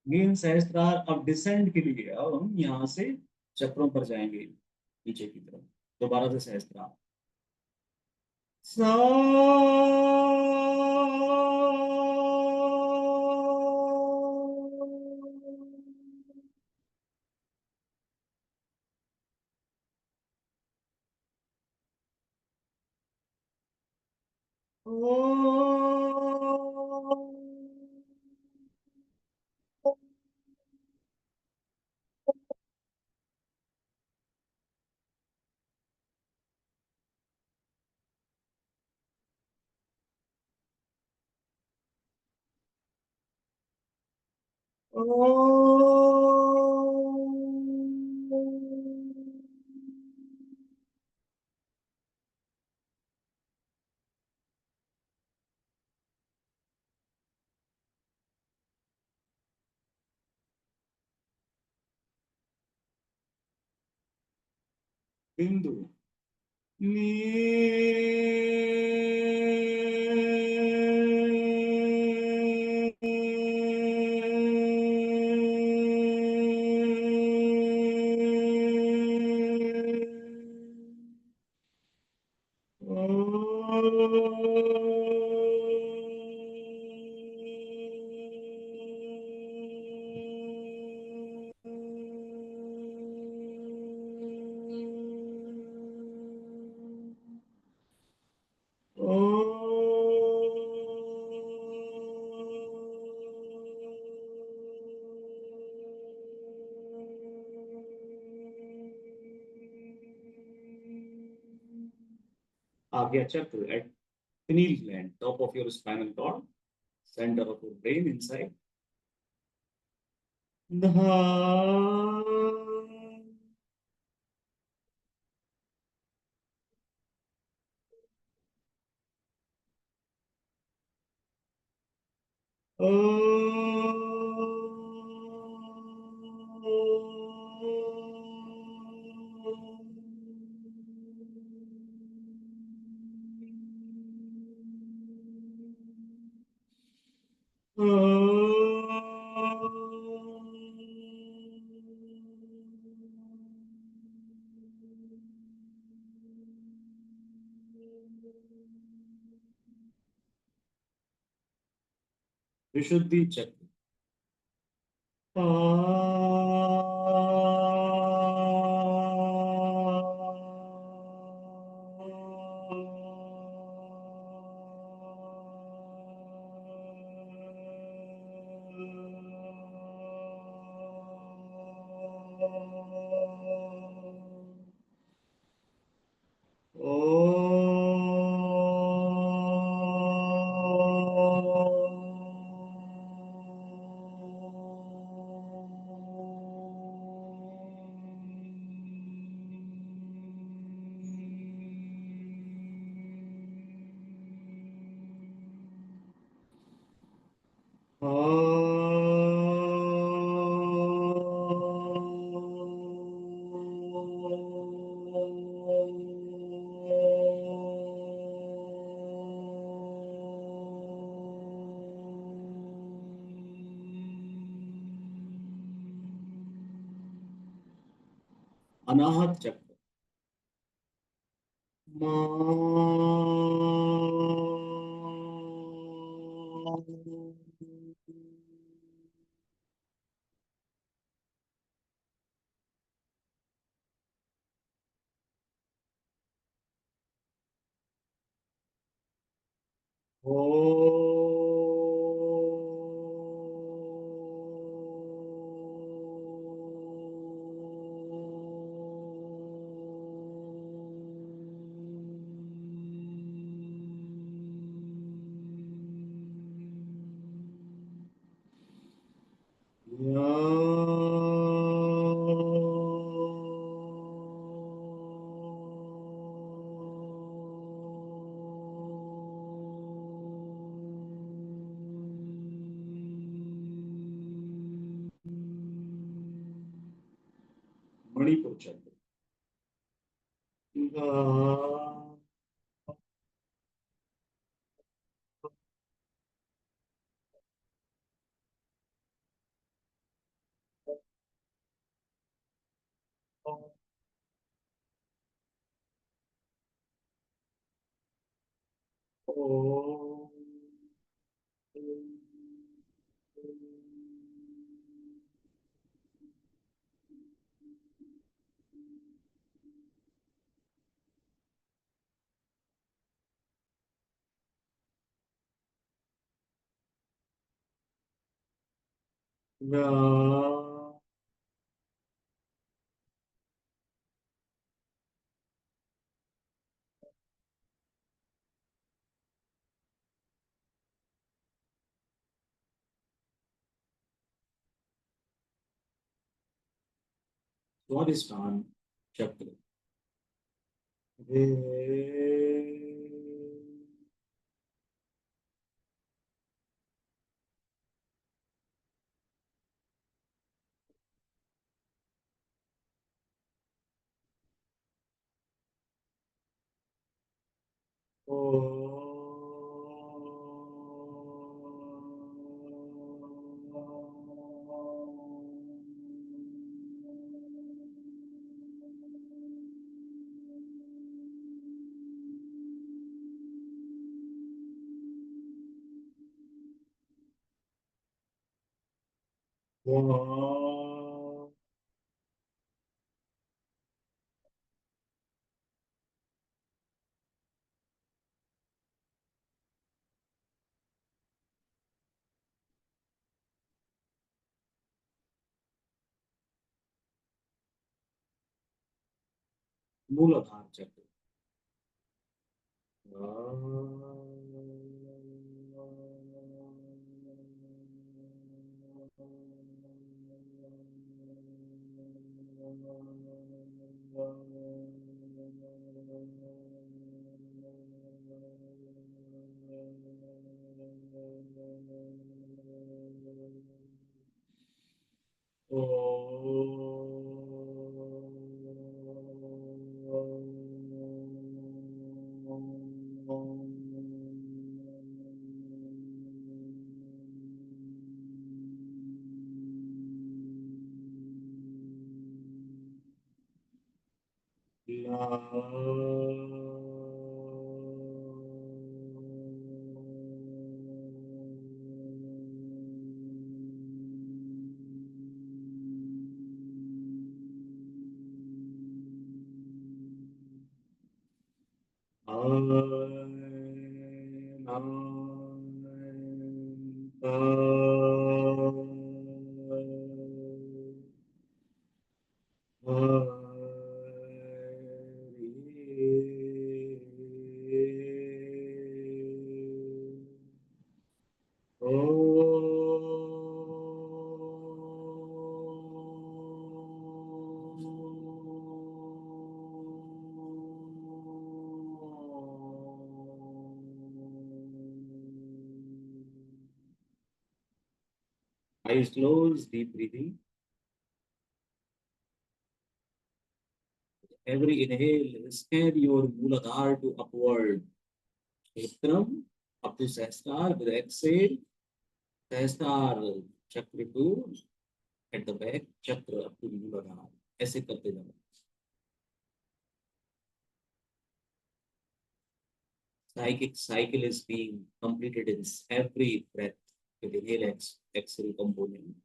मेन सहस्त्रार अब डिसेंड के लिए अब हम यहाँ से चक्रों पर जाएंगे नीचे की तरफ। दोबारा से सहस्त्रार सा बिंदु नी आज्ञा चक्र at pineal gland, top of your spinal cord, center of your brain inside. विशुद्धि चक्र ओ अनाहत चक्र। मणिपुर चक्र। स्वादिष्टान चक्र। मूलाधार चक्र। Eyes closed, deep breathing. Every inhale, scan your Muladhara to upward. Kshetram up to Sahasrara. With exhale, Sahasrara chakra to at the back, chakra up to Muladhara. ऐसे करते जाओ. Psychic cycle is being completed in every breath with inhale, exhale component.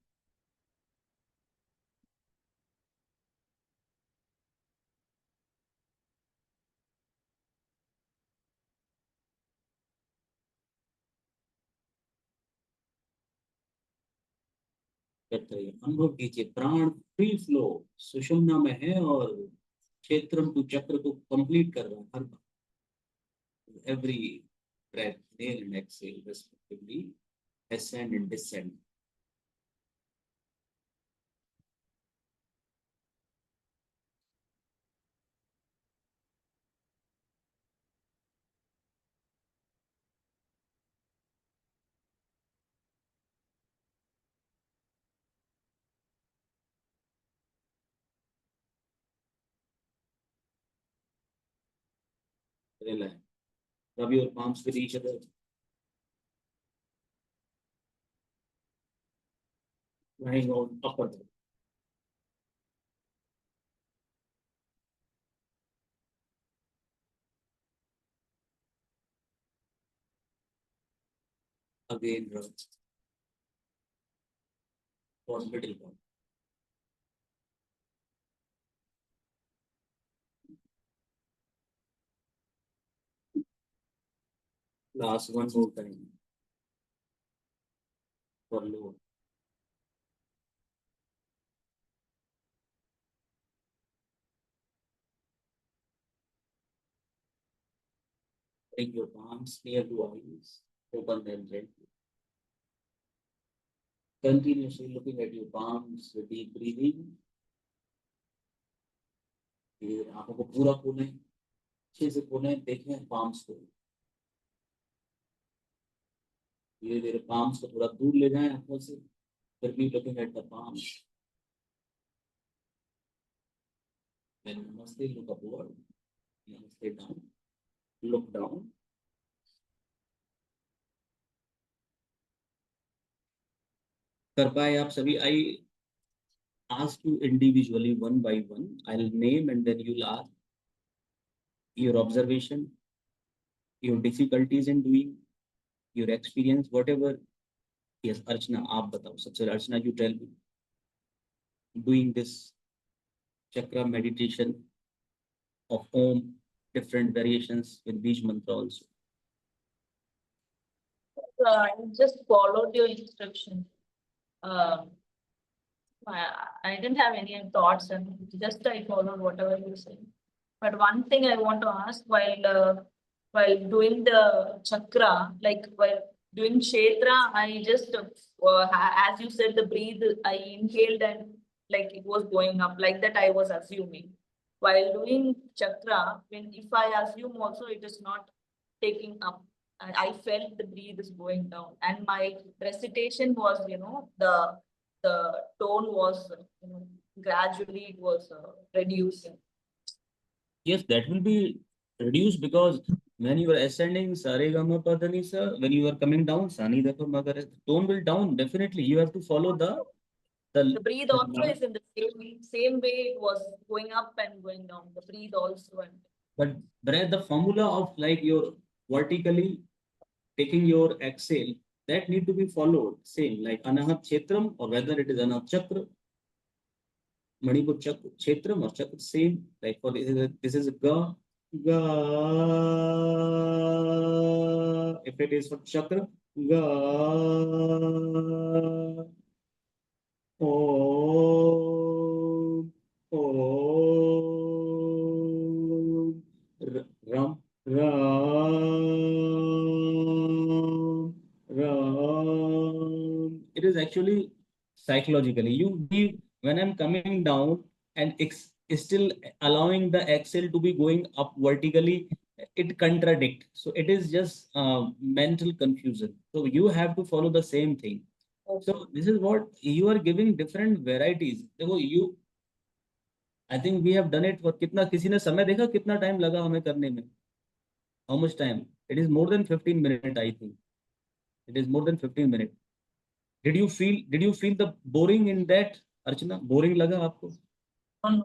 करते रहिए, अनुभव कीजिए प्राण free flow सुषुम्ना में है और क्षेत्रम टू चक्र को कंप्लीट कर रहा है हर बार. Every breath, inhale and exhale respectively, ascend and descend. Relax. Rub your palms with each other. Lying on upper back. Again, rub. For middle part. Last one more time. For lower. Bring your palms near to eyes. Open them gently. Continuously looking at your palms with deep breathing. फिर आंखों को पूरा खोलें, अच्छे से खोलें, देखें palms को. धीरे धीरे पाम्स को थोड़ा दूर ले जाएं आंखों से. फिर भी looking at the palms. Then namaste, look upward. Namaste down. Look down. कर पाए आप सभी? I ask you individually one by one. I'll name and then you'll ask your observation, your difficulties in doing, your experience, whatever. Yes, Archana, आप बताओ. सबसे Archana, you tell me. Doing this chakra meditation of Om, different variations with Bij mantra also. I just followed your instruction. I didn't have any thoughts and just I followed whatever you said. But one thing I want to ask while doing the chakra, like while doing kshetra, I just as you said the breathe, I inhaled and like it was going up like that. I was assuming while doing chakra, when if I assume also it is not taking up. I felt the breathe is going down, and my recitation was, the tone was, gradually it was reducing. Yes, that will be reduced because when you are ascending, Sare Gama Padani Sa, when you are coming down, Sani Dafa Magare, tone will down. Definitely, you have to follow the The breathe also is in the same way it was going up and going down. The breathe also and but breath, the formula of like your vertically taking your exhale, that need to be followed. Same like Anahat Chetram or whether it is Anahat Chakra, Manipur Chakra, Chetram or Chakra, same. Like for this is a Ga, Ga. If it is for Chakra, Ga. Om, Om, Ram, Ram, Ram. It is actually psychologically. You be when I'm coming down and still allowing the exhale to be going up vertically, it contradict. So it is just mental confusion. So you have to follow the same thing. So this is what you are giving different varieties. देखो you, I think we have done it for कितना, किसी ने समय देखा कितना time लगा हमें करने में? How much time? It is more than 15 minutes, I think. It is more than 15 minutes. Did you feel the boring in that, Archana? Boring लगा आपको?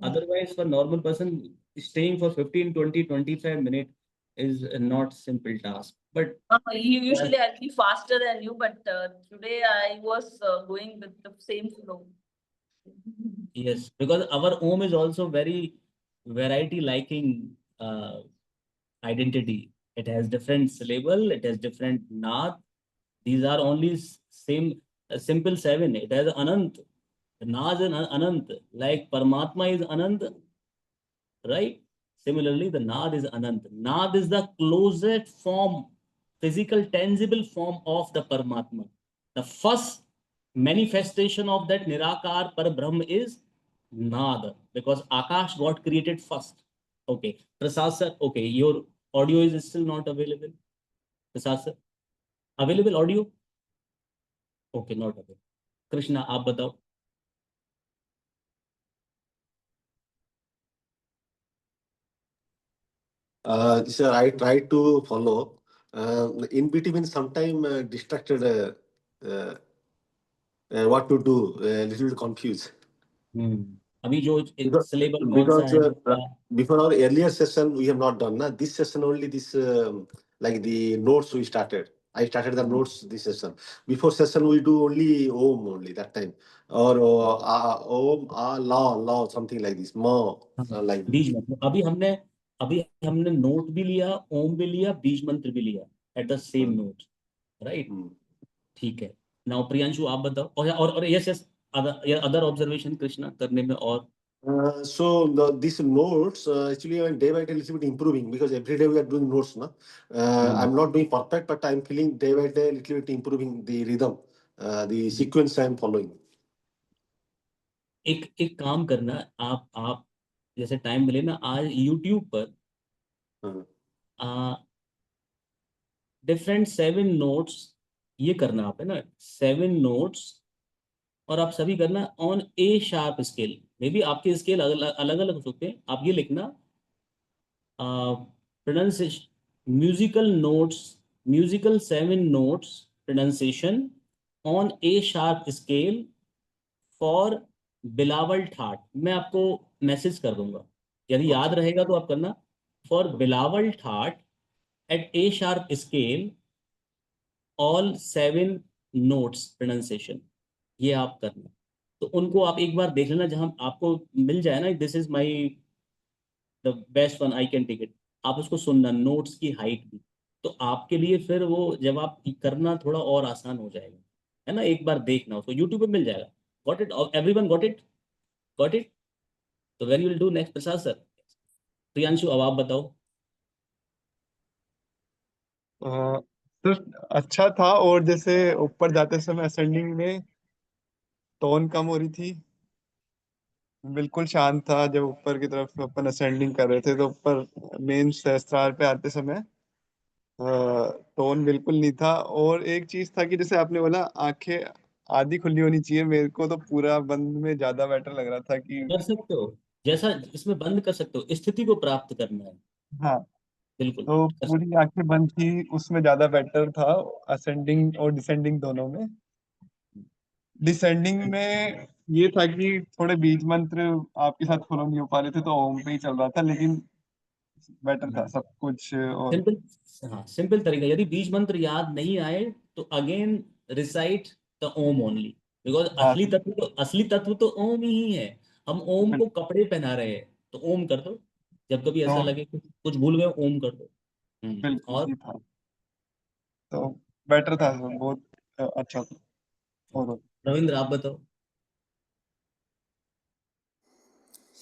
Otherwise, for normal person, staying for 15, 20, 25 minutes is not simple task. But Usually I'll be faster than you, but today I was going with the same flow. yes, because our home is also very variety liking identity. It has different syllable, it has different naad. These are only same simple seven. It has Anant. Naad and Anant. Like Paramatma is Anant, right? Similarly, the Naad is Anant. Naad is the closest form, physical, tangible form of the Paramatma. The first manifestation of that Nirakar Parabrahm is Naad, because Akash got created first. Okay. Prasad sir, okay, your audio is still not available. Prasad sir, available audio? Okay, not available. Krishna, आप बताओ. So I try to follow. In between, sometime distracted. Uh, what to do? Little bit confused. अभी जो Because, syllable कौन सा because है आपका? before our earlier session, we have not done. Na? This session only, this like the notes we started. I started the notes this session. Before session, we do only Om only that time. Or Om, law, something like this. Ma, like this. बीज मंत्र. अभी हमने note भी लिया, ओम भी लिया, बीज मंत्र भी लिया at the same note, right? ठीक है. नाउ प्रियांशु आप बताओ. और yes yes, other observation Krishna करने में. और These notes actually day by day little bit improving because every day we are doing notes. Na? I'm not doing perfect, but I'm feeling day by day little bit improving the rhythm, the sequence I'm following. एक काम करना, आप जैसे time मिले ना, आज YouTube पर different 7 notes ये करना आप, है ना, 7 नोट्स, और आप सभी करना on A sharp scale. May be आपके स्केल अलग अलग हो सकते हैं. आप ये लिखना pronunciation, musical 7 notes pronunciation on A sharp scale for Bilawal ठाट. मैं आपको मैसेज कर दूंगा, यदि याद रहेगा तो आप करना. For Bilawal thaat at a sharp scale all 7 notes pronunciation, ये आप करना. तो उनको आप एक बार देख लेना, जहां आपको मिल जाए ना, this is my the best one, I can take it. आप उसको सुनना, नोट्स की हाइट भी, तो आपके लिए फिर वो जब आप करना थोड़ा और आसान हो जाएगा, है ना. एक बार देखना उसको, यूट्यूब पे मिल जाएगा. Got it everyone? Got it? Got it? तो very will do next. Prasad sir. Priyanshu अब आप बताओ. तो अच्छा था, और जैसे ऊपर जाते समय असेंडिंग में टोन कम हो रही थी, बिल्कुल शांत था. जब ऊपर की तरफ अपन असेंडिंग कर रहे थे तो ऊपर मेन सहस्त्रार पे आते समय टोन बिल्कुल नहीं था. और एक चीज था कि जैसे आपने बोला आंखें आधी खुली होनी चाहिए, मेरे को तो पूरा बंद में ज्यादा बेटर लग रहा था कि कर सकते हो, जैसा इसमें बंद कर सकते हो, स्थिति को प्राप्त करना है. हाँ, बिल्कुल तो कर सकते पूरी आंखें बंद थी, उसमें ज्यादा बेटर था. असेंडिंग और डिसेंडिंग दोनों में. डिसेंडिंग में ये था कि थोड़े बीज मंत्र आपके साथ फॉलो नहीं हो पा रहे थे, तो ओम पे ही चल रहा था, लेकिन बेटर था सब कुछ. और सिंपल. हाँ, सिंपल तरीका. यदि बीज मंत्र याद नहीं आए तो again recite the Om only, because हाँ, असली तत्व तो ओम ही है. हम ओम को बिल्कुल. कपड़े पहना रहे हैं, तो ओम कर दो. जब कभी ऐसा तो लगे कुछ भूल गए, ओम कर दो. बिल्कुल और ये था, तो बेटर था सब, बहुत अच्छा था. और रविंद्र आप बताओ.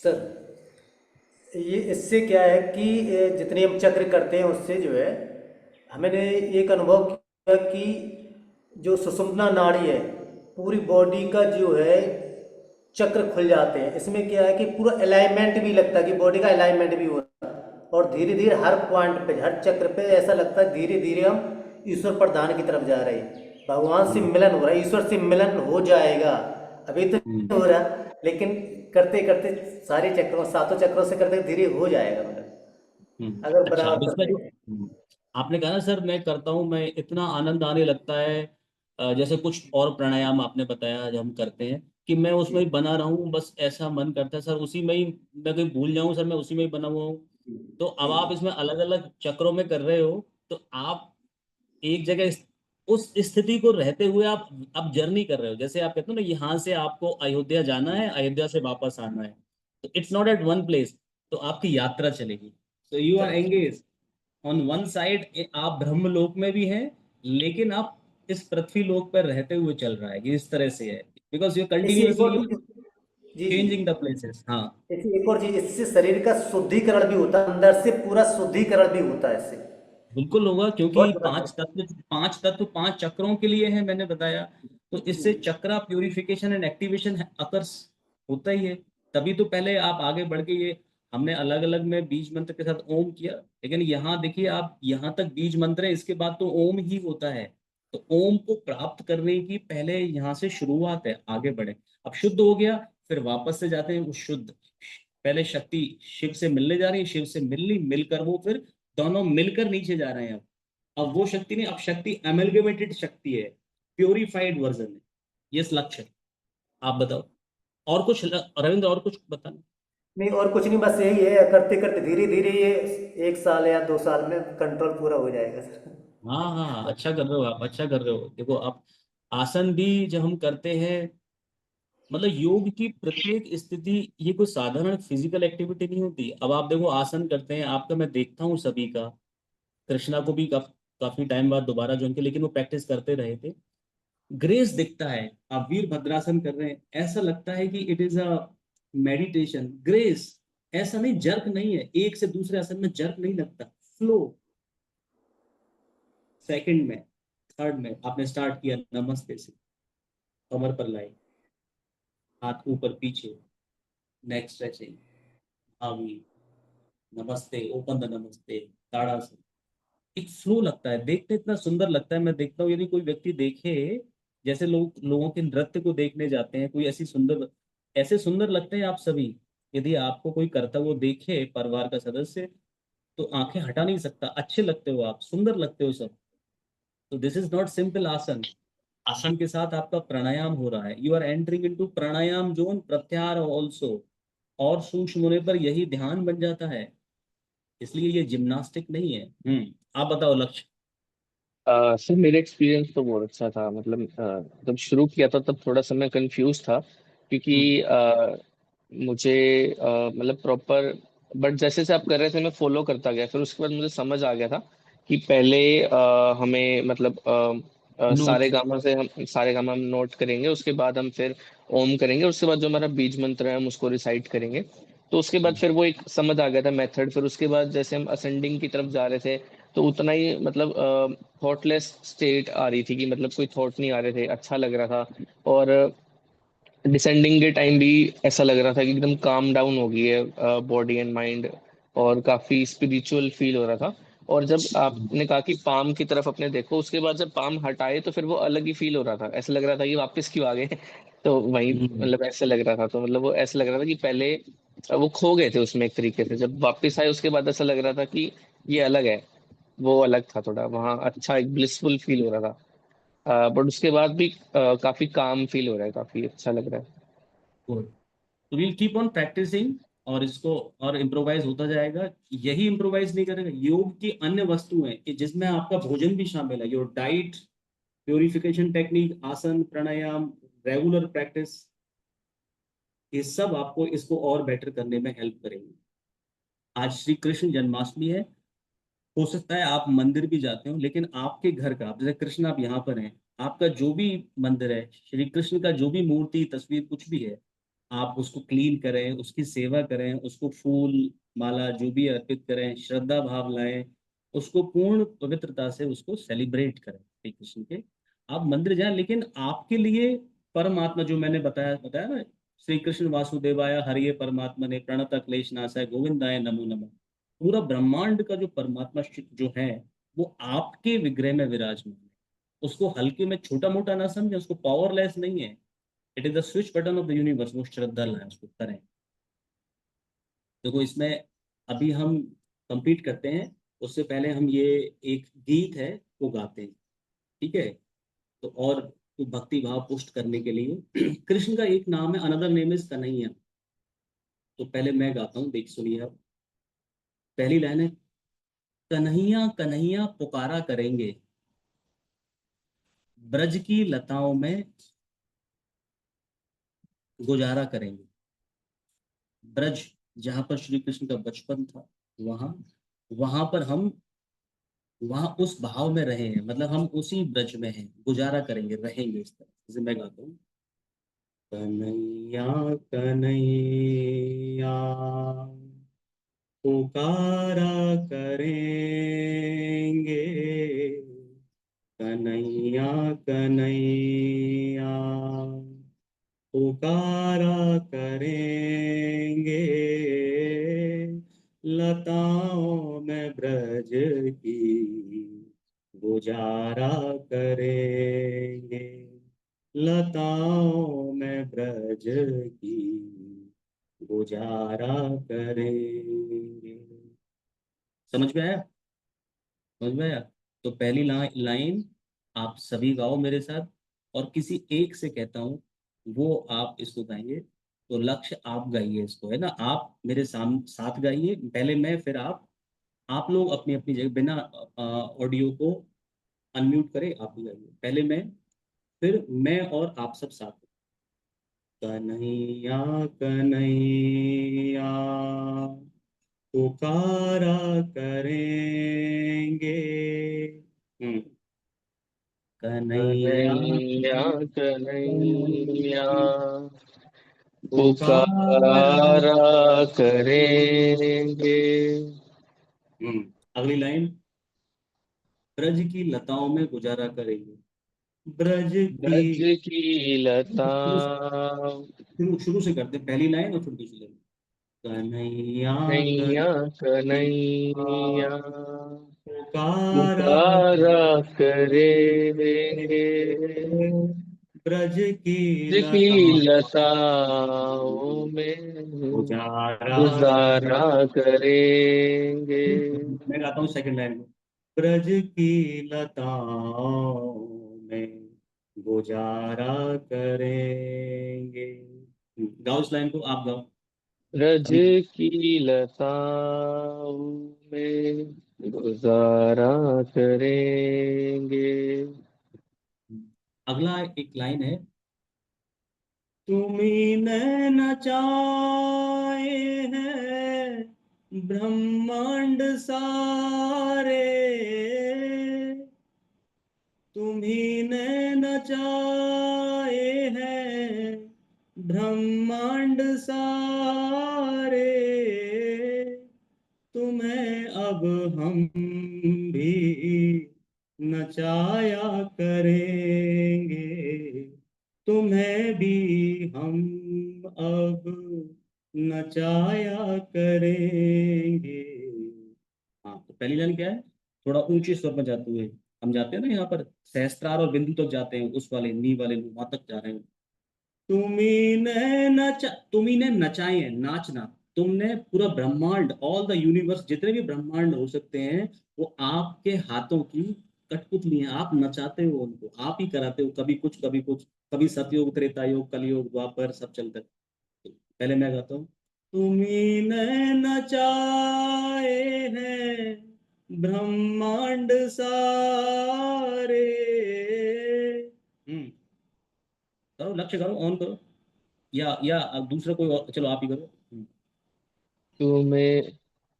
सर, ये इससे क्या है कि जितने हम चक्र करते हैं उससे जो है हमने एक अनुभव किया कि जो सुषुम्ना नाड़ी है पूरी बॉडी का जो है चक्र खुल जाते हैं. इसमें क्या है कि पूरा अलाइनमेंट भी लगता है कि बॉडी का अलाइनमेंट भी हो रहा है, और धीरे धीरे हर पॉइंट पे हर चक्र पे ऐसा लगता है धीरे धीरे हम ईश्वर प्रधान की तरफ जा रहे हैं. भगवान से मिलन हो रहा है, ईश्वर से मिलन हो जाएगा। अभी तो नहीं हो रहा, लेकिन करते करते सारे चक्रों, सातों चक्रों से करते धीरे हो जाएगा, मतलब अगर अच्छा, अब बराबर इसमें करते जो हैं। आपने कहा ना सर, मैं करता हूँ, मैं इतना आनंद आने लगता है, जैसे कुछ और प्राणायाम आपने बताया जो हम करते हैं, कि मैं उसमें ही बना रहा हूँ, बस ऐसा मन करता है सर, उसी में ही मैं कहीं भूल जाऊँ सर, मैं उसी में ही बना हुआ हूँ। तो अब आप इसमें अलग अलग चक्रों में कर रहे हो, तो आप एक जगह उस स्थिति को रहते हुए आप जर्नी कर रहे हो, जैसे आप कहते हो ना, यहाँ से आपको अयोध्या जाना है, अयोध्या से वापस आना है, तो it's not at one place, तो आपकी यात्रा चलेगी। तो यू आर चल एंगेज ऑन वन साइड, आप ब्रह्मलोक में भी हैं, लेकिन आप इस पृथ्वी लोक पर रहते हुए चल रहा है, ये इस तरह से है, बिकॉज यू इससे एक और कंटिन्यूअसली जी जी, चेंजिंग द प्लेसेस। हाँ, इससे एक और चीज, इससे शरीर का शुद्धिकरण भी होता है, अंदर से पूरा शुद्धिकरण भी होता है इससे। बिल्कुल होगा, क्योंकि बहुत बड़ा पांच तत्व 5 चक्रों के लिए है, मैंने बताया। तो इससे चक्रा प्यूरिफिकेशन एंड एक्टिवेशन अकर्स होता ही है। तभी तो पहले आप आगे बढ़ के ये, हमने अलग अलग में बीज मंत्र के साथ ओम किया, लेकिन यहाँ देखिए, आप यहाँ तक बीज मंत्र है, इसके बाद तो ओम ही होता है। तो ओम को प्राप्त करने की पहले यहाँ से शुरुआत है, आगे बढ़े। अब शुद्ध हो गया, फिर वापस से जाते हैं उस शुद्ध, पहले शक्ति शिव से मिलने जा रही है, शिव से मिलनी, मिलकर वो फिर दोनों मिलकर नीचे जा रहे हैं। अब वो शक्ति नहीं, अब शक्ति एमलगेमेटेड शक्ति है, प्योरिफाइड वर्जन है। ये लक्ष्य है। आप बताओ, और कुछ रविंद्र, और कुछ बताना? नहीं, और कुछ नहीं, बस यही है, करते करते धीरे धीरे ये 1 साल या 2 साल में कंट्रोल पूरा हो जाएगा सर। हाँ हाँ, अच्छा कर रहे हो आप, अच्छा कर रहे हो। देखो, आप आसन भी जब हम करते हैं, मतलब योग की प्रत्येक स्थिति, ये कोई साधारण फिजिकल एक्टिविटी नहीं होती। अब आप देखो, आसन करते हैं आपका, मैं देखता हूँ सभी का, कृष्णा को भी काफी टाइम बाद दोबारा ज्वाइन किया, लेकिन वो प्रैक्टिस करते रहे थे। ग्रेस दिखता है। आप वीर भद्रासन कर रहे हैं, ऐसा लगता है कि it is a meditation, grace. ऐसा नहीं, जर्क नहीं है, एक से दूसरे आसन में जर्क नहीं लगता, फ्लो। सेकंड में, थर्ड में आपने स्टार्ट किया नमस्ते से, कमर पर लाए, हाथ ऊपर पीछे, नेक स्ट्रेचिंग, आवी, नमस्ते, ओपन द नमस्ते, ताड़ासन। एक फ्लो लगता है, देखते इतना सुंदर लगता है। मैं देखता हूँ, यदि कोई व्यक्ति देखे, जैसे लोगों के नृत्य को देखने जाते हैं, कोई ऐसी सुंदर, ऐसे सुंदर लगते हैं आप सभी, यदि आपको कोई करता हुआ देखे परिवार का सदस्य, तो आंखें हटा नहीं सकता, अच्छे लगते हो आप, सुंदर लगते हो सब। तो दिस इज नॉट सिंपल आसन। आसन के साथ आपका प्राणायाम हो रहा है, you are entering into pranayama zone, pratyahara also, और सूक्ष्म होने पर यही ध्यान बन जाता है। इसलिए ये जिम्नास्टिक नहीं है। आप बताओ लक्ष्य। सर मेरा एक्सपीरियंस तो बहुत अच्छा था, मतलब जब शुरू किया था तब थोड़ा सा मैं कंफ्यूज था, क्योंकि हम्म मुझे मतलब प्रॉपर, बट जैसे जैसे आप कर रहे थे मैं फॉलो करता गया, फिर उसके बाद मुझे समझ आ गया था कि पहले हमें मतलब नोट। सारे गामा हम नोट करेंगे, उसके बाद हम फिर ओम करेंगे, उसके बाद जो हमारा बीज मंत्र है हम उसको रिसाइट करेंगे। तो उसके बाद फिर वो एक समझ आ गया था मेथड। फिर उसके बाद जैसे हम असेंडिंग की तरफ जा रहे थे, तो उतना ही मतलब थॉटलेस स्टेट आ रही थी, कि मतलब कोई थॉट नहीं आ रहे थे, अच्छा लग रहा था। और डिसेंडिंग के टाइम भी ऐसा लग रहा था कि एकदम काम डाउन हो गई है बॉडी एंड माइंड, और काफी स्पिरिचुअल फील हो रहा था। और जब आपने कहा कि पाम की तरफ अपने देखो, उसके बाद जब पाम हटाए तो फिर वो अलग ही फील हो रहा था, ऐसा लग रहा था कि वापस क्यों आ गए। तो वही हम्म, मतलब ऐसे लग रहा था, तो मतलब वो ऐसा लग रहा था कि पहले वो खो गए थे उसमें एक तरीके से, जब वापस आए उसके बाद ऐसा लग रहा था कि ये अलग है, वो अलग था थोड़ा, वहाँ अच्छा एक ब्लिसफुल फील हो रहा था। बट उसके बाद भी काफी काम फील हो रहा है, काफी अच्छा लग रहा है। गुड। तो विल कीप ऑन प्रैक्टिसिंग, और इसको और इम्प्रोवाइज होता जाएगा। यही इम्प्रोवाइज नहीं करेगा, योग की अन्य वस्तुएं कि जिसमें आपका भोजन भी शामिल है, योर डाइट, प्योरिफिकेशन टेक्निक, आसन, प्राणायाम, रेगुलर प्रैक्टिस, ये सब आपको इसको और बेटर करने में हेल्प करेंगे। आज श्री कृष्ण जन्माष्टमी है, हो सकता है आप मंदिर भी जाते हो, लेकिन आपके घर का, आप जैसे कृष्ण आप यहाँ पर हैं, आपका जो भी मंदिर है, श्री कृष्ण का जो भी मूर्ति, तस्वीर, कुछ भी है, आप उसको क्लीन करें, उसकी सेवा करें, उसको फूल माला जो भी अर्पित करें, श्रद्धा भाव लाएं, उसको पूर्ण पवित्रता से उसको सेलिब्रेट करें श्री कृष्ण के। आप मंदिर जाएं, लेकिन आपके लिए परमात्मा, जो मैंने बताया बताया ना, श्री कृष्ण वासुदेवाय हरिये परमात्मा ने प्रणत क्लेश नाशाय गोविंदाय नमो नमः, पूरा ब्रह्मांड का जो परमात्मा जो है, वो आपके विग्रह में विराजमान है। उसको हल्के में छोटा मोटा ना समझे, उसको पावरलेस नहीं है। It is the switch button of the universe, वो श्रद्धा है, उसको करें। देखो इसमें अभी हम कंप्लीट करते हैं, उससे पहले हम ये एक गीत है वो गाते हैं, ठीक है? तो और तो भक्ति भाव पुष्ट करने के लिए कृष्ण का एक नाम है, अनदर नेम इज कन्हैया। तो पहले मैं गाता हूँ, देख सुनिए आप। पहली लाइन है, कन्हैया कन्हैया पुकारा करेंगे, ब्रज की लताओं में गुजारा करेंगे। ब्रज, जहां पर श्री कृष्ण का बचपन था, वहां वहां पर हम वहां उस भाव में रहे हैं, मतलब हम उसी ब्रज में हैं, गुजारा करेंगे, रहेंगे इस तरह। जैसे मैं गाता हूँ, कन्हैया कन्हैया पुकारा करेंगे, कन्हैया कन्हैया पुकारा करेंगे, लताओं में ब्रज की गुजारा करेंगे, लताओं में ब्रज की गुजारा करेंगे। समझ में आया? समझ में आया? तो पहली लाइन आप सभी गाओ मेरे साथ, और किसी एक से कहता हूँ वो आप इसको गाएंगे। तो लक्ष्य आप गाइए इसको, है ना? आप मेरे साथ गाइए, पहले मैं फिर आप लोग अपनी अपनी जगह बिना ऑडियो को अनम्यूट करें, आप भी गाइए। पहले फिर मैं और आप सब साथ। कन्हैया कन्हैया पुकारा करेंगे, कन्हैया कन्हैया कन्हैया पुकारा। पुकारा करेंगे। अगली लाइन, ब्रज की लताओं में गुजारा करेंगे। ब्रज ब्रज की, की लता। शुरू शुरू से करते हैं, पहली लाइन और फिर दूसरी लाइन। कन्हैया कन्हैया कन्हैया कन्हैया पुकारा पुकारा करेंगे। ब्रज की ब्रज की लताओं लताओं में गुजारा गुजारा करेंगे। करेंगे। मैं गाता हूँ सेकंड लाइन में, ब्रज की लताओं में गुजारा करेंगे। गाओ इस लाइन को, आप गाओ ब्रज अभी। की लताओं में गुजारा करेंगे। अगला एक लाइन है, तुम्ही ने नचाए हैं ब्रह्मांड सारे, तुम्ही ने नचाए हैं ब्रह्मांड सारे, तुम्हें अब हम भी नचाया करेंगे, तुम्हें भी हम अब नचाया करेंगे। हाँ, तो पहली लाइन क्या है? थोड़ा ऊंचे स्वर में जाते हुए हम जाते हैं ना, यहाँ पर सहस्त्रार और बिंदु तक जाते हैं, उस वाले नी वाले वहां तक जा रहे हैं। तुम्ही ने नचाए हैं, नाचना। तुमने पूरा ब्रह्मांड, ऑल द यूनिवर्स, जितने भी ब्रह्मांड हो सकते हैं, वो आपके हाथों की कठपुतली हैं। आप नचाते हो उनको, आप ही कराते हो, कभी कुछ कभी कुछ, कभी सतयुग त्रेता युग कलयुग द्वापर सब चलता है। पहले मैं गाता हूँ, तुम्ही ने नचाए हैं ब्रह्मांड सारे। करो, लक्ष्य करो, ऑन करो, या अब दूसरा कोई और, चलो आप ही करो। तुम्हें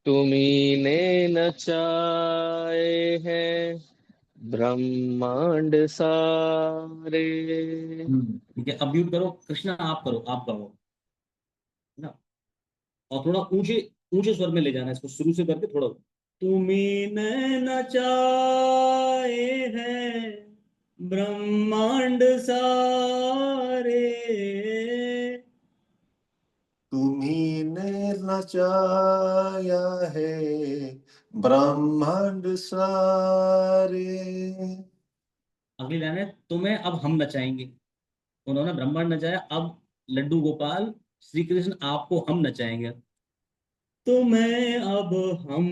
तुम्ही ने नचाए हैं ब्रह्मांड सारे। ठीक है, अब म्यूट करो, कृष्णा आप करो, आप गाओ, है ना? और थोड़ा ऊंचे ऊंचे स्वर में ले जाना है इसको, शुरू से करके थोड़ा, तुम्ही ने नचाए हैं ब्रह्मांड सारे, तुम्ही ने नचाया है ब्रह्मांड सारे। अगली लाइन है, तुम्हें अब हम नचाएंगे। उन्होंने ब्रह्मांड नचाया, अब लड्डू गोपाल श्री कृष्ण आपको हम नचाएंगे। तुम्हें अब हम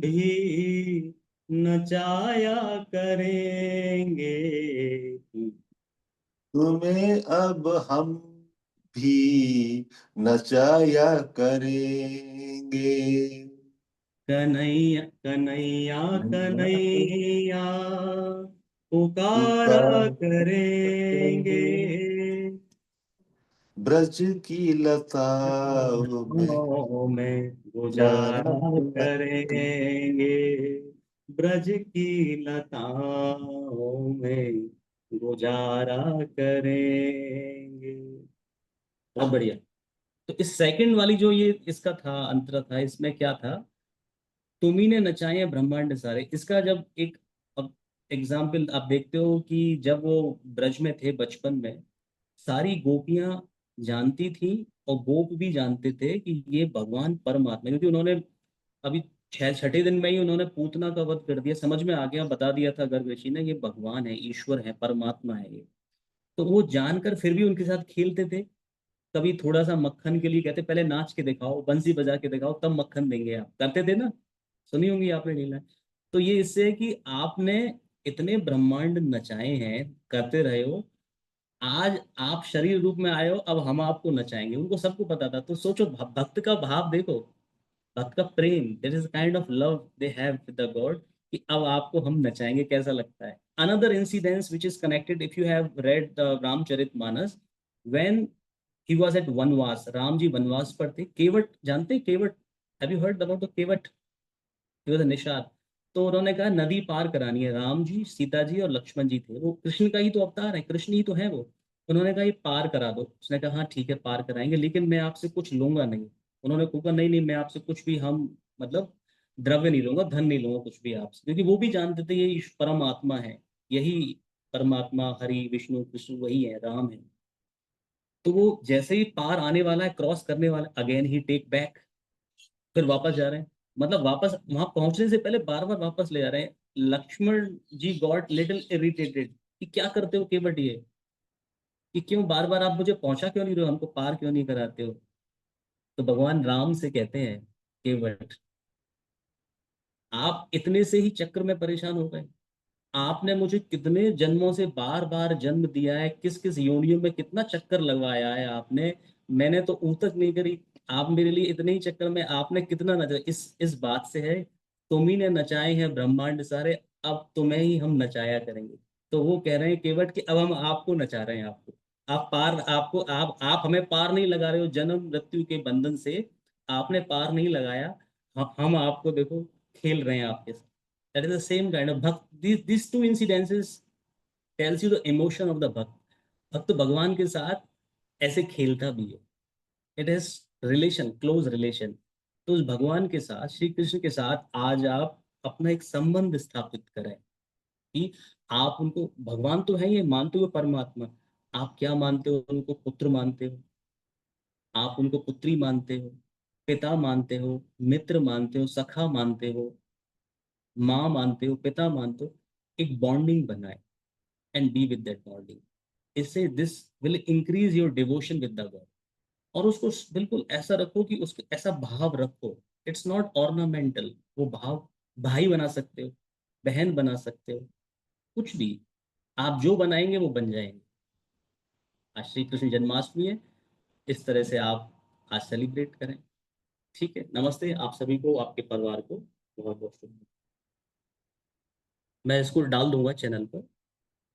भी नचाया करेंगे। तुम्हें अब हम भी नचाया करेंगे। कन्हैया कन्हैया कन्हैया पुकारा करेंगे। ब्रज की लताओं में में गुजारा करेंगे। ब्रज की लताओं में गुजारा करेंगे। बहुत बढ़िया। तो इस सेकंड वाली जो ये इसका था अंतर था, इसमें क्या था, तुम्ही ने नचाए ब्रह्मांड सारे। इसका जब एक अब एग्जाम्पल आप देखते हो कि जब वो ब्रज में थे बचपन में, सारी गोपियां जानती थी और गोप भी जानते थे कि ये भगवान परमात्मा, क्योंकि उन्होंने अभी छठे दिन में ही उन्होंने पूतना का वध कर दिया, समझ में आ गया, बता दिया था गर्ग ऋषि ने, ये भगवान है, ईश्वर है, परमात्मा है ये। तो वो जानकर फिर भी उनके साथ खेलते थे। कभी थोड़ा सा मक्खन के लिए कहते, पहले नाच के दिखाओ, बंसी बजा के दिखाओ, तब मक्खन देंगे, आप करते थे ना, सुनी होंगी आपने लीला। तो ये इससे है कि आपने इतने ब्रह्मांड नचाए हैं, करते रहे हो, आज आप शरीर रूप में आए हो, अब हम आपको नचाएंगे। उनको सबको पता था। तो सोचो भक्त का भाव देखो, भक्त का प्रेम, there is kind of love they have with the God, कि अब आपको हम नचाएंगे, कैसा लगता है। Another incidence which is connected, if you have read the Ramcharitmanas, when he was at vanvas, Ram ji वनवास पर थे, केवट जानते हैं Kevat, have you heard about the Kevat, he was a Nishad. तो उन्होंने कहा नदी पार करानी है, राम जी सीता जी और लक्ष्मण जी थे, वो कृष्ण का ही तो अवतार है, कृष्ण ही तो है वो। उन्होंने कहा ये पार करा दो। उसने कहा हाँ ठीक है पार कराएंगे, लेकिन मैं आपसे कुछ लूंगा नहीं। उन्होंने कहा नहीं नहीं, मैं आपसे कुछ भी, हम मतलब द्रव्य नहीं लूंगा, धन नहीं लूंगा कुछ भी आपसे, क्योंकि वो भी जानते थे ये परमात्मा है, यही परमात्मा हरि विष्णु कृष्ण वही है, राम है। तो वो जैसे ही पार आने वाला है, क्रॉस करने वाला, अगेन ही टेक बैक, फिर वापस जा रहे हैं। मतलब वापस वहां पहुंचने से पहले बार बार वापस ले जा रहे हैं। लक्ष्मण जी गॉट लिटिल इरिटेटेड कि क्या करते हो केवट ये, कि क्यों बार बार आप मुझे पहुंचा क्यों नहीं रहे हो, हमको पार क्यों नहीं कराते हो। तो भगवान राम से कहते हैं केवट, आप इतने से ही चक्र में परेशान हो गए। आपने मुझे कितने जन्मों से बार बार जन्म दिया है, किस किस योनियों में कितना चक्कर लगवाया है आपने, मैंने तो ऊँ तक नहीं करी। आप मेरे लिए इतने ही चक्कर में आपने कितना नचा, इस बात से है, तुम्ही ने नचाए हैं ब्रह्मांड सारे, अब तुम्हें ही हम नचाया करेंगे। तो वो कह रहे हैं केवट कि अब हम आपको नचा रहे हैं, आपको आप पार, आपको आप हमें पार नहीं लगा रहे हो जन्म मृत्यु के बंधन से, आपने पार नहीं लगाया, हम आपको देखो खेल रहे हैं आपके साथ। That is the same kind of bhakt. These two incidences tells you the emotion of the भक्त। भक्त भगवान के साथ ऐसे खेलता भी है। It is relation, close relation. तो उस भगवान के साथ, श्री कृष्ण के साथ आज आप अपना एक संबंध स्थापित करें कि आप उनको, भगवान तो है, ये मानते हो परमात्मा, आप क्या मानते हो, उनको पुत्र मानते हो, आप उनको पुत्री मानते हो, पिता मानते हो, मित्र मानते हो, सखा मानते हो, माँ मानते हो, पिता मानते हो, एक बॉन्डिंग बनाए and be with that bonding. इससे this will increase your devotion with the God. और उसको बिल्कुल ऐसा रखो कि उसको ऐसा भाव रखो, इट्स नॉट ऑर्नामेंटल, वो भाव भाई बना सकते हो, बहन बना सकते हो, कुछ भी आप जो बनाएंगे वो बन जाएंगे। आज श्री कृष्ण जन्माष्टमी है, इस तरह से आप आज सेलिब्रेट करें। ठीक है, नमस्ते आप सभी को, आपके परिवार को बहुत बहुत शुभकामनाएं। मैं इसको डाल दूंगा चैनल पर।